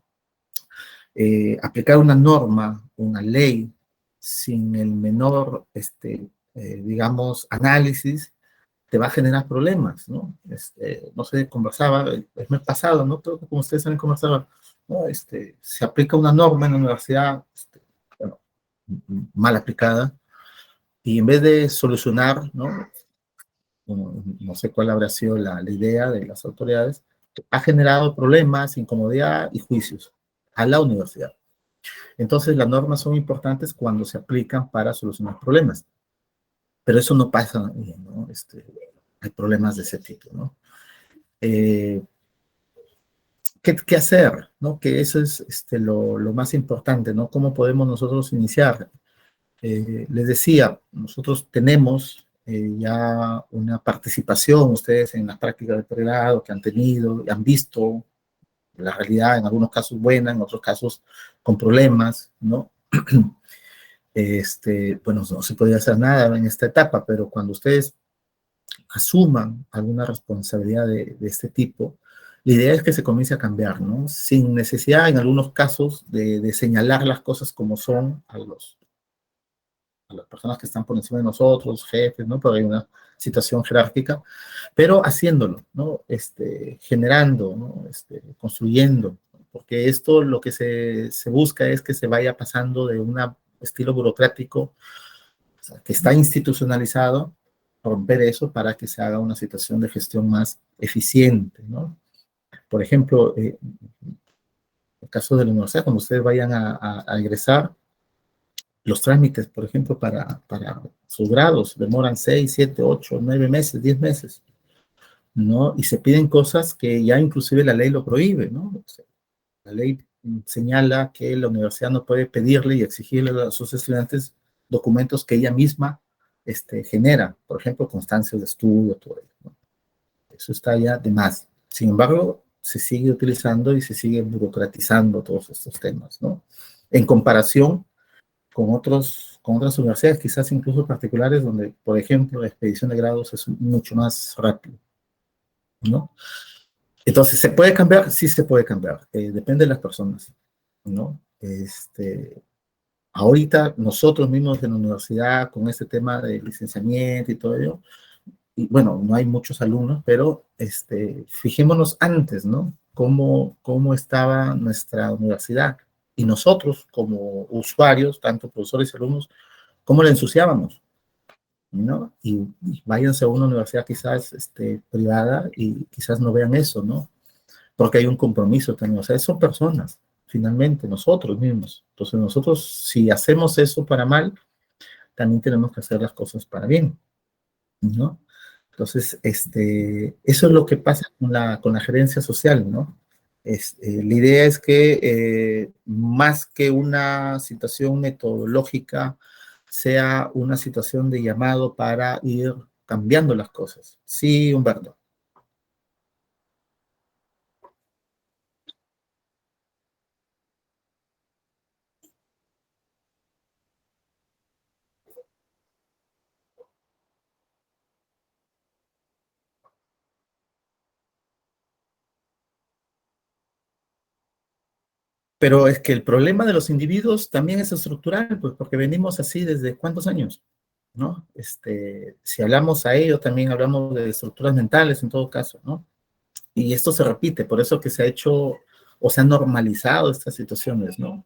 Aplicar una norma, una ley, sin el menor, digamos, análisis, te va a generar problemas, ¿no? No sé, conversaba el mes pasado, ¿no? Creo que como ustedes saben, conversaba, ¿no? Se aplica una norma en la universidad, bueno, mal aplicada, y en vez de solucionar, ¿no? No sé cuál habrá sido la idea de las autoridades, ha generado problemas, incomodidad y juicios a la universidad. Entonces, las normas son importantes cuando se aplican para solucionar problemas, pero eso no pasa, ¿no? Hay problemas de ese tipo, ¿no? Eh, ¿Qué hacer? ¿No? Que eso es lo más importante, ¿no? ¿Cómo podemos nosotros iniciar? Les decía, nosotros tenemos ya una participación, ustedes en las prácticas de pregrado que han tenido, han visto la realidad, en algunos casos buena, en otros casos con problemas, ¿no? Bueno, no se podía hacer nada en esta etapa, pero cuando ustedes asuman alguna responsabilidad de este tipo, la idea es que se comience a cambiar, ¿no? Sin necesidad, en algunos casos, de señalar las cosas como son a las personas que están por encima de nosotros, jefes, ¿no? Porque hay una situación jerárquica, pero haciéndolo, ¿no? Generando, ¿no? Construyendo, porque esto lo que se busca es que se vaya pasando de un estilo burocrático, o sea, que está institucionalizado, romper eso para que se haga una situación de gestión más eficiente, ¿no? Por ejemplo, el caso de la universidad, cuando ustedes vayan a egresar, los trámites, por ejemplo, para sus grados demoran 6, 7, 8, 9 meses, 10 meses, ¿no? Y se piden cosas que ya inclusive la ley lo prohíbe, ¿no? O sea, la ley señala que la universidad no puede pedirle y exigirle a sus estudiantes documentos que ella misma genera, por ejemplo, constancias de estudio, todo ello, ¿no? Eso está ya de más. Sin embargo, se sigue utilizando y se sigue burocratizando todos estos temas, ¿no? En comparación con otras universidades, quizás incluso particulares, donde, por ejemplo, la expedición de grados es mucho más rápido, ¿no? Entonces, ¿se puede cambiar? Sí se puede cambiar. Depende de las personas, ¿no? Ahorita nosotros mismos en la universidad, con este tema de licenciamiento y todo ello, y bueno, no hay muchos alumnos, pero fijémonos antes, ¿no? Cómo estaba nuestra universidad. Y nosotros, como usuarios, tanto profesores y alumnos, cómo la ensuciábamos, ¿no? Y váyanse a una universidad quizás privada y quizás no vean eso, ¿no? Porque hay un compromiso también, o sea, son personas, finalmente, nosotros mismos. Entonces nosotros, si hacemos eso para mal, también tenemos que hacer las cosas para bien, ¿no? Entonces, eso es lo que pasa con la gerencia social, ¿no? La idea es que más que una situación metodológica, sea una situación de llamado para ir cambiando las cosas. Sí, Humberto. Pero es que el problema de los individuos también es estructural, pues porque venimos así desde cuántos años, ¿no? Si hablamos a ello, también hablamos de estructuras mentales en todo caso, ¿no? Y esto se repite, por eso que se ha hecho o se han normalizado estas situaciones, ¿no?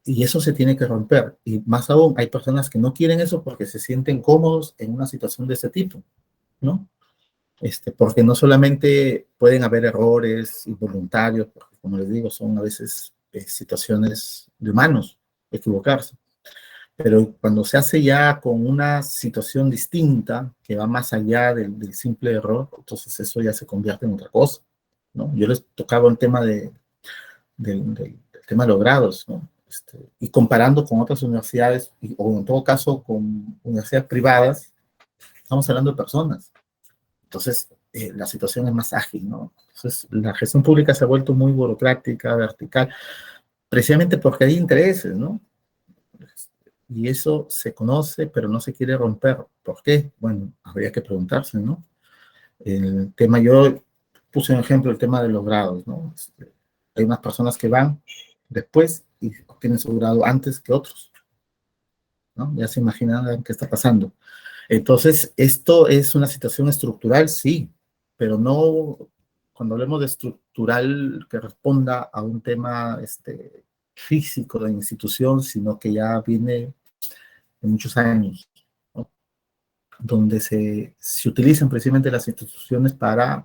Y eso se tiene que romper. Y más aún, hay personas que no quieren eso porque se sienten cómodos en una situación de ese tipo, ¿no? Porque no solamente pueden haber errores involuntarios, porque como les digo, son a veces situaciones de humanos, equivocarse, pero cuando se hace ya con una situación distinta, que va más allá del simple error, entonces eso ya se convierte en otra cosa, ¿no? Yo les tocaba el tema del tema de los grados, ¿no? Y comparando con otras universidades, o en todo caso con universidades privadas, estamos hablando de personas. Entonces, la situación es más ágil, ¿no? Entonces, la gestión pública se ha vuelto muy burocrática, vertical, precisamente porque hay intereses, ¿no? Y eso se conoce, pero no se quiere romper. ¿Por qué? Bueno, habría que preguntarse, ¿no? El tema, yo puse un ejemplo, el tema de los grados, ¿no? Hay unas personas que van después y obtienen su grado antes que otros, ¿no? Ya se imaginan qué está pasando. Entonces, esto es una situación estructural, sí, pero no cuando hablemos de estructural que responda a un tema físico de institución, sino que ya viene de muchos años, ¿no? Donde se utilizan precisamente las instituciones para,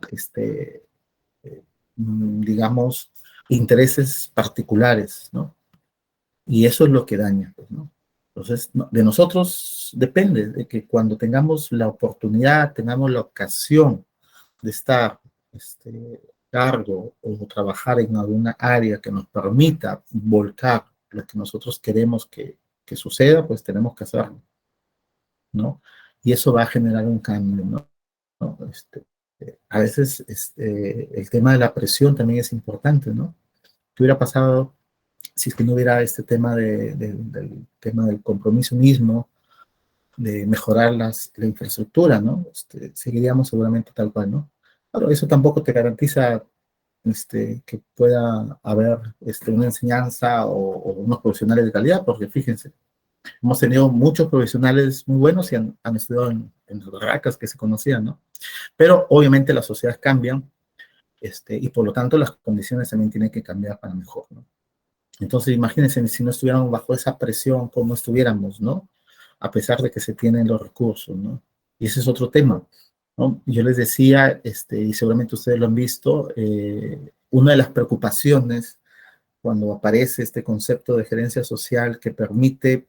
digamos, intereses particulares, ¿no? Y eso es lo que daña, pues, ¿no? Entonces, de nosotros depende de que cuando tengamos la oportunidad, tengamos la ocasión de estar cargo o trabajar en alguna área que nos permita volcar lo que nosotros queremos que suceda, pues tenemos que hacerlo, ¿no? Y eso va a generar un cambio, ¿no? ¿No? A veces el tema de la presión también es importante, ¿no? ¿Qué hubiera pasado si es que no hubiera este tema del tema del compromiso mismo, de mejorar la infraestructura, ¿no? Seguiríamos seguramente tal cual, ¿no? Claro, eso tampoco te garantiza que pueda haber una enseñanza o unos profesionales de calidad, porque fíjense, hemos tenido muchos profesionales muy buenos y han estudiado en las barracas que se conocían, ¿no? Pero obviamente las sociedades cambian y por lo tanto las condiciones también tienen que cambiar para mejor, ¿no? Entonces imagínense si no estuviéramos bajo esa presión, cómo estuviéramos, ¿no? A pesar de que se tienen los recursos, ¿no? Y ese es otro tema, ¿no? Yo les decía, y seguramente ustedes lo han visto, una de las preocupaciones cuando aparece este concepto de gerencia social que permite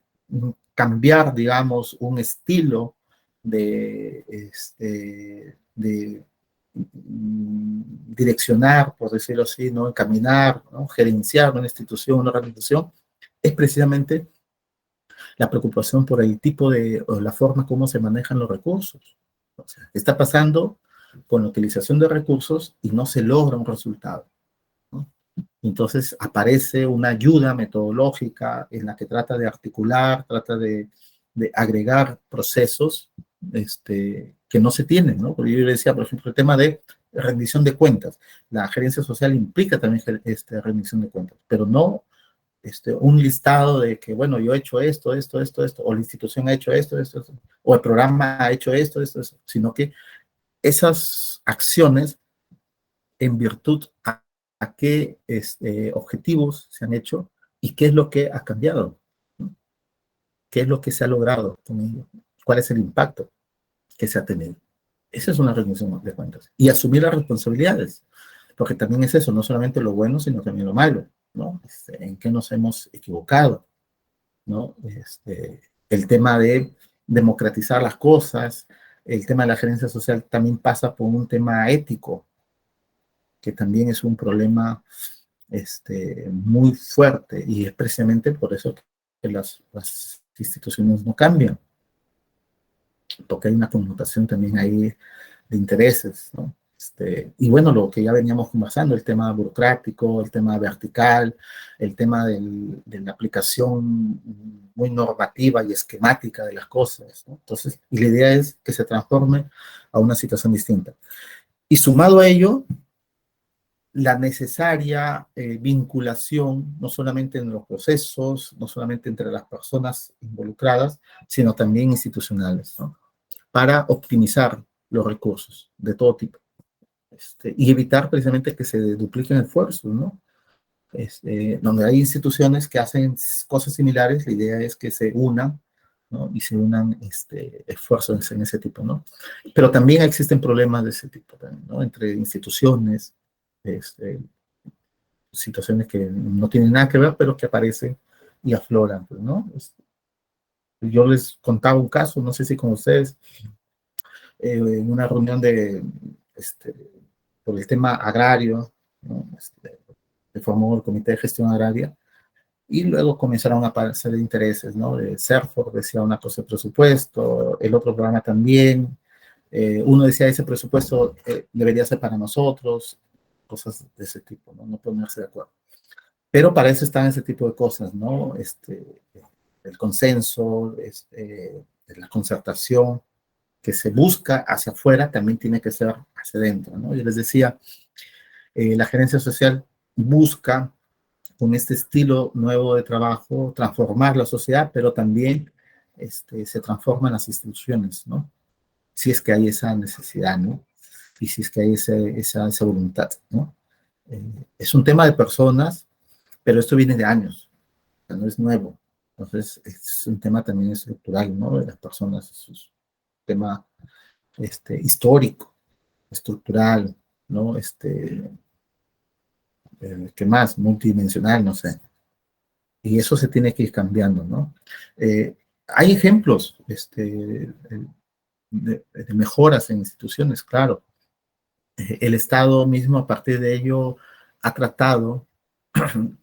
cambiar, digamos, un estilo de direccionar, por decirlo así, ¿no? Encaminar, ¿no? Gerenciar una institución, una organización, es precisamente la preocupación por el tipo o la forma como se manejan los recursos. O sea, ¿qué está pasando con la utilización de recursos y no se logra un resultado? ¿No? Entonces aparece una ayuda metodológica en la que trata de articular, trata de agregar procesos que no se tienen, ¿no? Porque yo le decía, por ejemplo, el tema de rendición de cuentas. La gerencia social implica también rendición de cuentas, pero no un listado de que, bueno, yo he hecho esto, o la institución ha hecho esto, o el programa ha hecho esto, sino que esas acciones en virtud a qué objetivos se han hecho y qué es lo que ha cambiado, ¿no? ¿Qué es lo que se ha logrado con ello? ¿Cuál es el impacto que se ha tenido? Esa es una rendición de cuentas. Y asumir las responsabilidades, porque también es eso, no solamente lo bueno, sino también lo malo, ¿no? En qué nos hemos equivocado, ¿no? El tema de democratizar las cosas, el tema de la gerencia social también pasa por un tema ético, que también es un problema muy fuerte, y es precisamente por eso que las instituciones no cambian, porque hay una connotación también ahí de intereses, ¿no? Y bueno, lo que ya veníamos conversando, el tema burocrático, el tema vertical, el tema de la aplicación muy normativa y esquemática de las cosas, ¿no? Entonces, y la idea es que se transforme a una situación distinta. Y sumado a ello, la necesaria vinculación, no solamente en los procesos, no solamente entre las personas involucradas, sino también institucionales, ¿no? Para optimizar los recursos de todo tipo. Y evitar precisamente que se dupliquen esfuerzos, ¿no? Donde hay instituciones que hacen cosas similares, la idea es que se unan, ¿no? Y se unan esfuerzos en ese tipo, ¿no? Pero también existen problemas de ese tipo, ¿no? Entre instituciones, este, situaciones que no tienen nada que ver, pero que aparecen y afloran, pues, ¿no? Yo les contaba un caso, no sé si con ustedes, en una reunión por el tema agrario, ¿no? Se formó el Comité de Gestión Agraria, y luego comenzaron a aparecer intereses, ¿no? De Serfor decía una cosa de presupuesto, el otro programa también, uno decía ese presupuesto debería ser para nosotros, cosas de ese tipo, ¿no? No ponerse de acuerdo. Pero para eso están ese tipo de cosas, ¿no? El consenso, la concertación que se busca hacia afuera también tiene que ser hacia adentro, ¿no? Yo les decía, la gerencia social busca, con este estilo nuevo de trabajo, transformar la sociedad, pero también se transforman las instituciones, ¿no? Si es que hay esa necesidad, ¿no? Y si es que hay esa voluntad, ¿no? Es un tema de personas, pero esto viene de años, o sea, no es nuevo. Entonces, es un tema también estructural, ¿no? De las personas, es un tema histórico, estructural, ¿no? ¿Qué más? Multidimensional, no sé. Y eso se tiene que ir cambiando, ¿no? Hay ejemplos de mejoras en instituciones, claro. El Estado mismo, a partir de ello, ha tratado,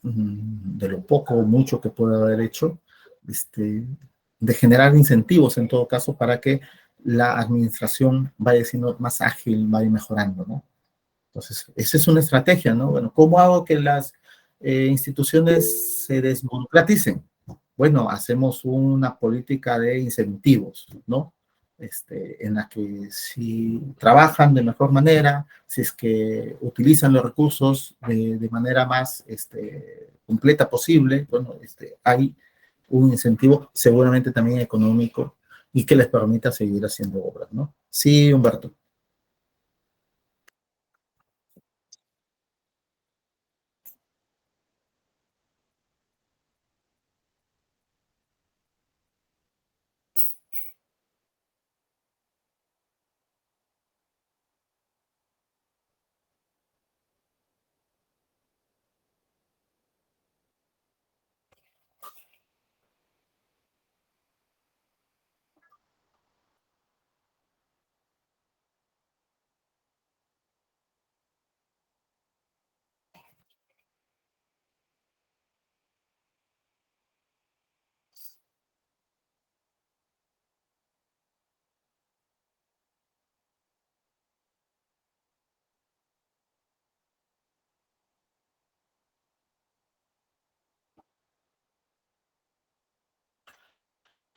de lo poco o mucho que puede haber hecho, de generar incentivos, en todo caso, para que la administración vaya siendo más ágil, vaya mejorando, ¿no? Entonces, esa es una estrategia, ¿no? Bueno, ¿cómo hago que las instituciones se desburocraticen? Bueno, hacemos una política de incentivos, ¿no? En la que si trabajan de mejor manera, si es que utilizan los recursos de manera más completa posible, bueno, hay un incentivo seguramente también económico y que les permita seguir haciendo obras, ¿no? Sí, Humberto.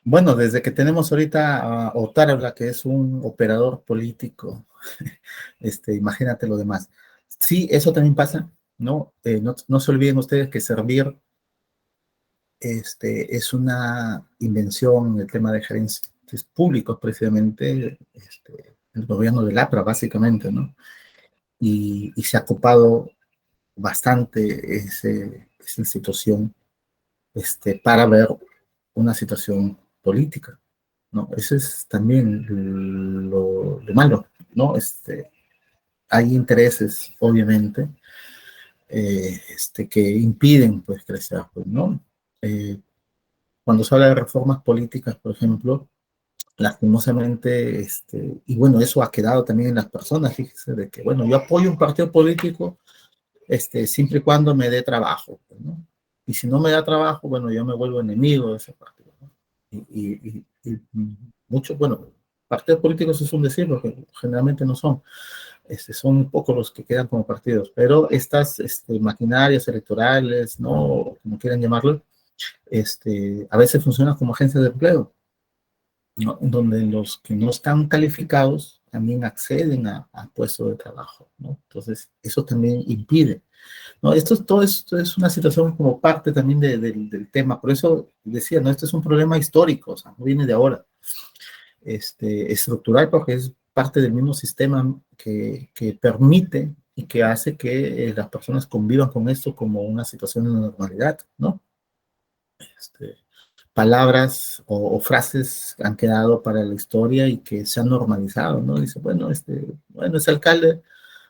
Bueno, desde que tenemos ahorita a Otárola, que es un operador político, imagínate lo demás. Sí, eso también pasa, ¿no? No se olviden ustedes que Servir es una invención en el tema de gerentes públicos, precisamente, el gobierno del APRA, básicamente, ¿no? Y se ha copado bastante esa institución para ver una situación política, ¿no? Eso es también lo malo, ¿no? Hay intereses, obviamente, que impiden, pues, crecer, pues, ¿no? Eh, Cuando se habla de reformas políticas, por ejemplo, lastimosamente, y bueno, eso ha quedado también en las personas, fíjese, de que, bueno, yo apoyo un partido político, siempre y cuando me dé trabajo, pues, ¿no? Y si no me da trabajo, bueno, yo me vuelvo enemigo de ese partido, ¿no? Y muchos, bueno, partidos políticos es un decir, porque generalmente no son, son pocos los que quedan como partidos, pero estas maquinarias electorales, ¿no? Como quieran llamarlo, a veces funcionan como agencias de empleo, ¿no? Donde los que no están calificados también acceden a puestos de trabajo, ¿no? Entonces, eso también impide, ¿no? Todo esto es una situación como parte también del tema, por eso decía, ¿no? Este es un problema histórico, o sea, no viene de ahora, estructural, porque es parte del mismo sistema que permite y que hace que las personas convivan con esto como una situación de normalidad, ¿no? Este, Palabras o frases han quedado para la historia y que se han normalizado, ¿no? Dice, bueno, bueno, ese alcalde,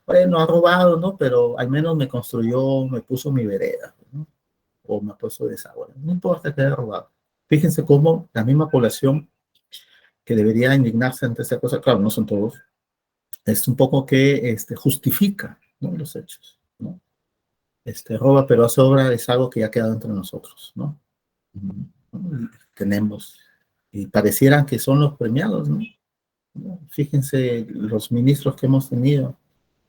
bueno, ha robado, ¿no? Pero al menos me construyó, me puso mi vereda, ¿no? O me puso desagüe. No importa que haya robado. Fíjense cómo la misma población que debería indignarse ante esta cosa, claro, no son todos, es un poco que justifica, ¿no? Los hechos, ¿no? Roba pero a sobra es algo que ya ha quedado entre nosotros, ¿no? Tenemos, y parecieran que son los premiados, ¿no? Fíjense los ministros que hemos tenido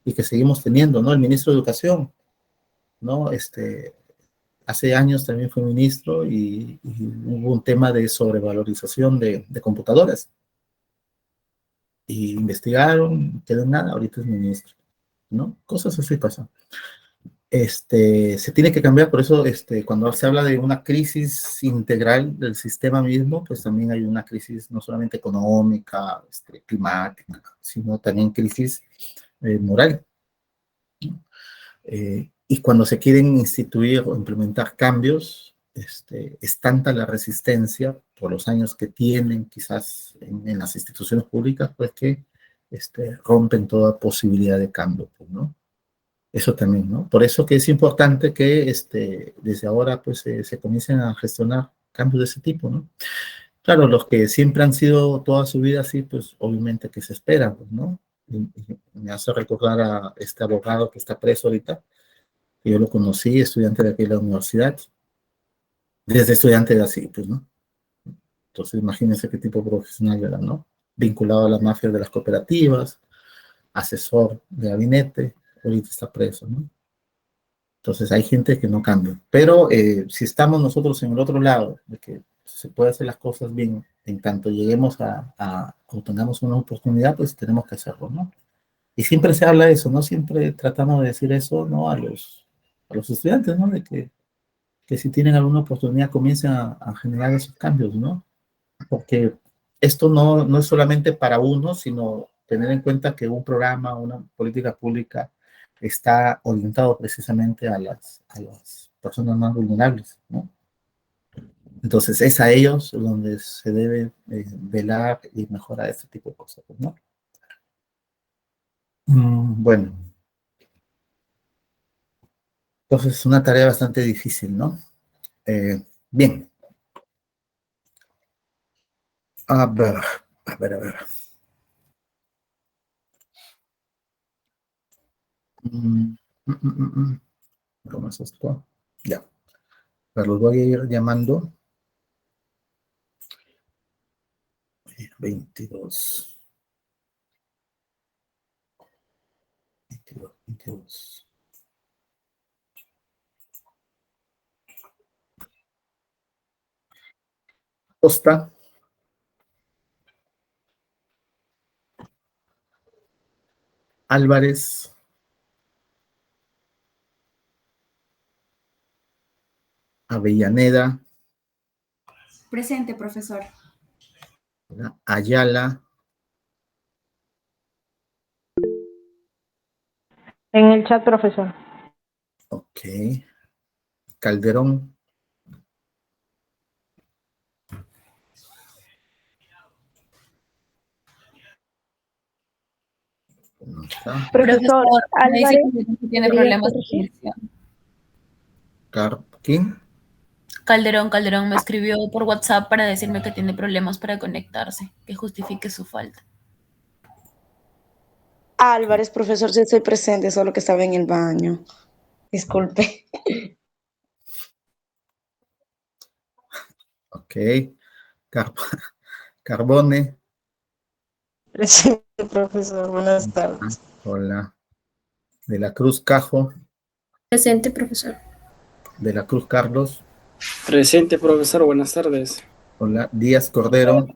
y que seguimos teniendo, ¿no? El ministro de Educación, ¿no? Hace años también fue ministro y hubo un tema de sobrevalorización de computadoras. Y investigaron, quedó en nada, ahorita es ministro, ¿no? Cosas así pasan. Se tiene que cambiar, por eso cuando se habla de una crisis integral del sistema mismo, pues también hay una crisis no solamente económica, climática, sino también crisis moral, ¿no? Y cuando se quieren instituir o implementar cambios, es tanta la resistencia por los años que tienen quizás en las instituciones públicas, pues que rompen toda posibilidad de cambio, pues, ¿no? Eso también, ¿no? Por eso que es importante que desde ahora pues se comiencen a gestionar cambios de ese tipo, ¿no? Claro, los que siempre han sido toda su vida así, pues obviamente que se espera, pues, ¿no? Y me hace recordar a este abogado que está preso ahorita, que yo lo conocí, estudiante de aquí de la universidad, desde estudiante de así, pues, ¿no? Entonces imagínense qué tipo de profesional era, ¿no? vinculado a la mafia de las cooperativas, asesor de gabinete, ahorita está preso, ¿no? Entonces hay gente que no cambia. Pero si estamos nosotros en el otro lado, de que se puede hacer las cosas bien, en tanto lleguemos o tengamos una oportunidad, pues tenemos que hacerlo, ¿no? Y siempre se habla de eso, ¿no? Siempre tratamos de decir eso, ¿no? A los estudiantes, ¿no? De que si tienen alguna oportunidad comiencen a generar esos cambios, ¿no? Porque esto no es solamente para uno, sino tener en cuenta que un programa, una política pública está orientado precisamente a las personas más vulnerables, ¿no? Entonces es a ellos donde se debe velar y mejorar este tipo de cosas, ¿no? Bueno, entonces es una tarea bastante difícil, ¿no? Bien, a ver, a ver, a ver. Mm, mm, mm, mm. ¿Cómo es esto? Ya, pero los voy a ir llamando. 22, 22, 22. Costa, Álvarez, Avellaneda, Presente, profesor. Ayala, En el chat, profesor. ok, Calderón, no está, Profesor Me dice Álvarez que tiene podría problemas de corregir. conexión. ¿Quién? Calderón me escribió por WhatsApp para decirme que tiene problemas para conectarse, que justifique su falta. Álvarez, profesor, sí estoy presente, solo que estaba en el baño. Disculpe. Ok, Car Carbone, Presente, profesor. Buenas tardes. hola, de la Cruz Cajo, Presente, profesor. de la Cruz Carlos, Presente, profesor, buenas tardes. hola, Díaz Cordero,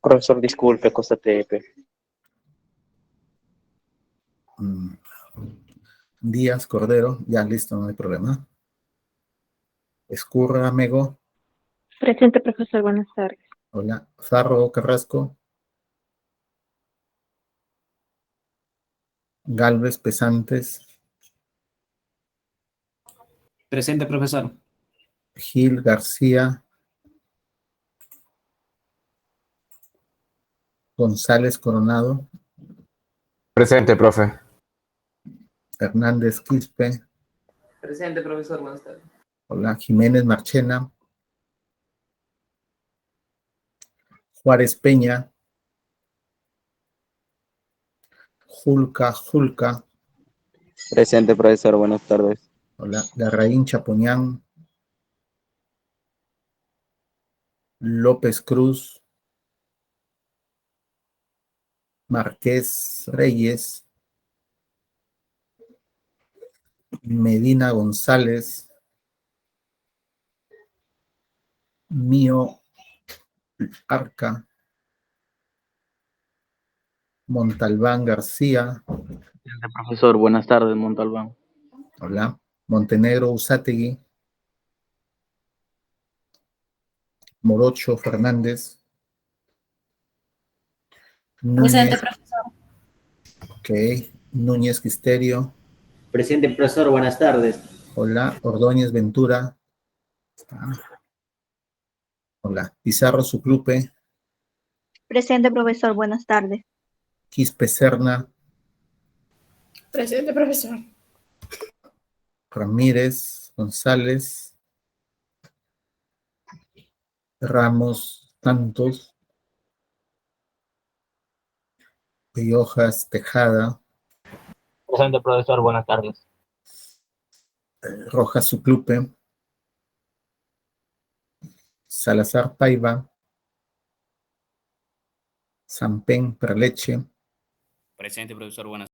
Profesor, disculpe, Costa TP. Díaz Cordero, ya listo, no hay problema. Escurra, Mego, Presente, profesor. Buenas tardes. hola, Zarro Carrasco, Galvez Pesantes, Presente, profesor. Gil García, González Coronado, Presente, profe. Hernández Quispe, Presente, profesor, buenas tardes. hola, Jiménez Marchena, Juárez Peña, Julca, Presente, profesor, buenas tardes. hola, Larraín Chapoñán, López Cruz, Márquez Reyes, Medina González, Mío Arca, Montalbán García, Presente, profesor, buenas tardes, Montalbán. hola, Montenegro Usátegui, Morocho Fernández, Presente, Núñez, profesor. ok, Núñez Quisterio, Presente, profesor, buenas tardes. hola, Ordóñez Ventura, hola, Pizarro Sucrupe, Presente, profesor. Buenas tardes. Quispe Serna, Presente, profesor. Ramírez González, Ramos Santos, Riojas Tejada, Presente, profesor, buenas tardes. Rojas Suclupe, Salazar Paiva, Sampen Perleche, Presente, profesor. Buenas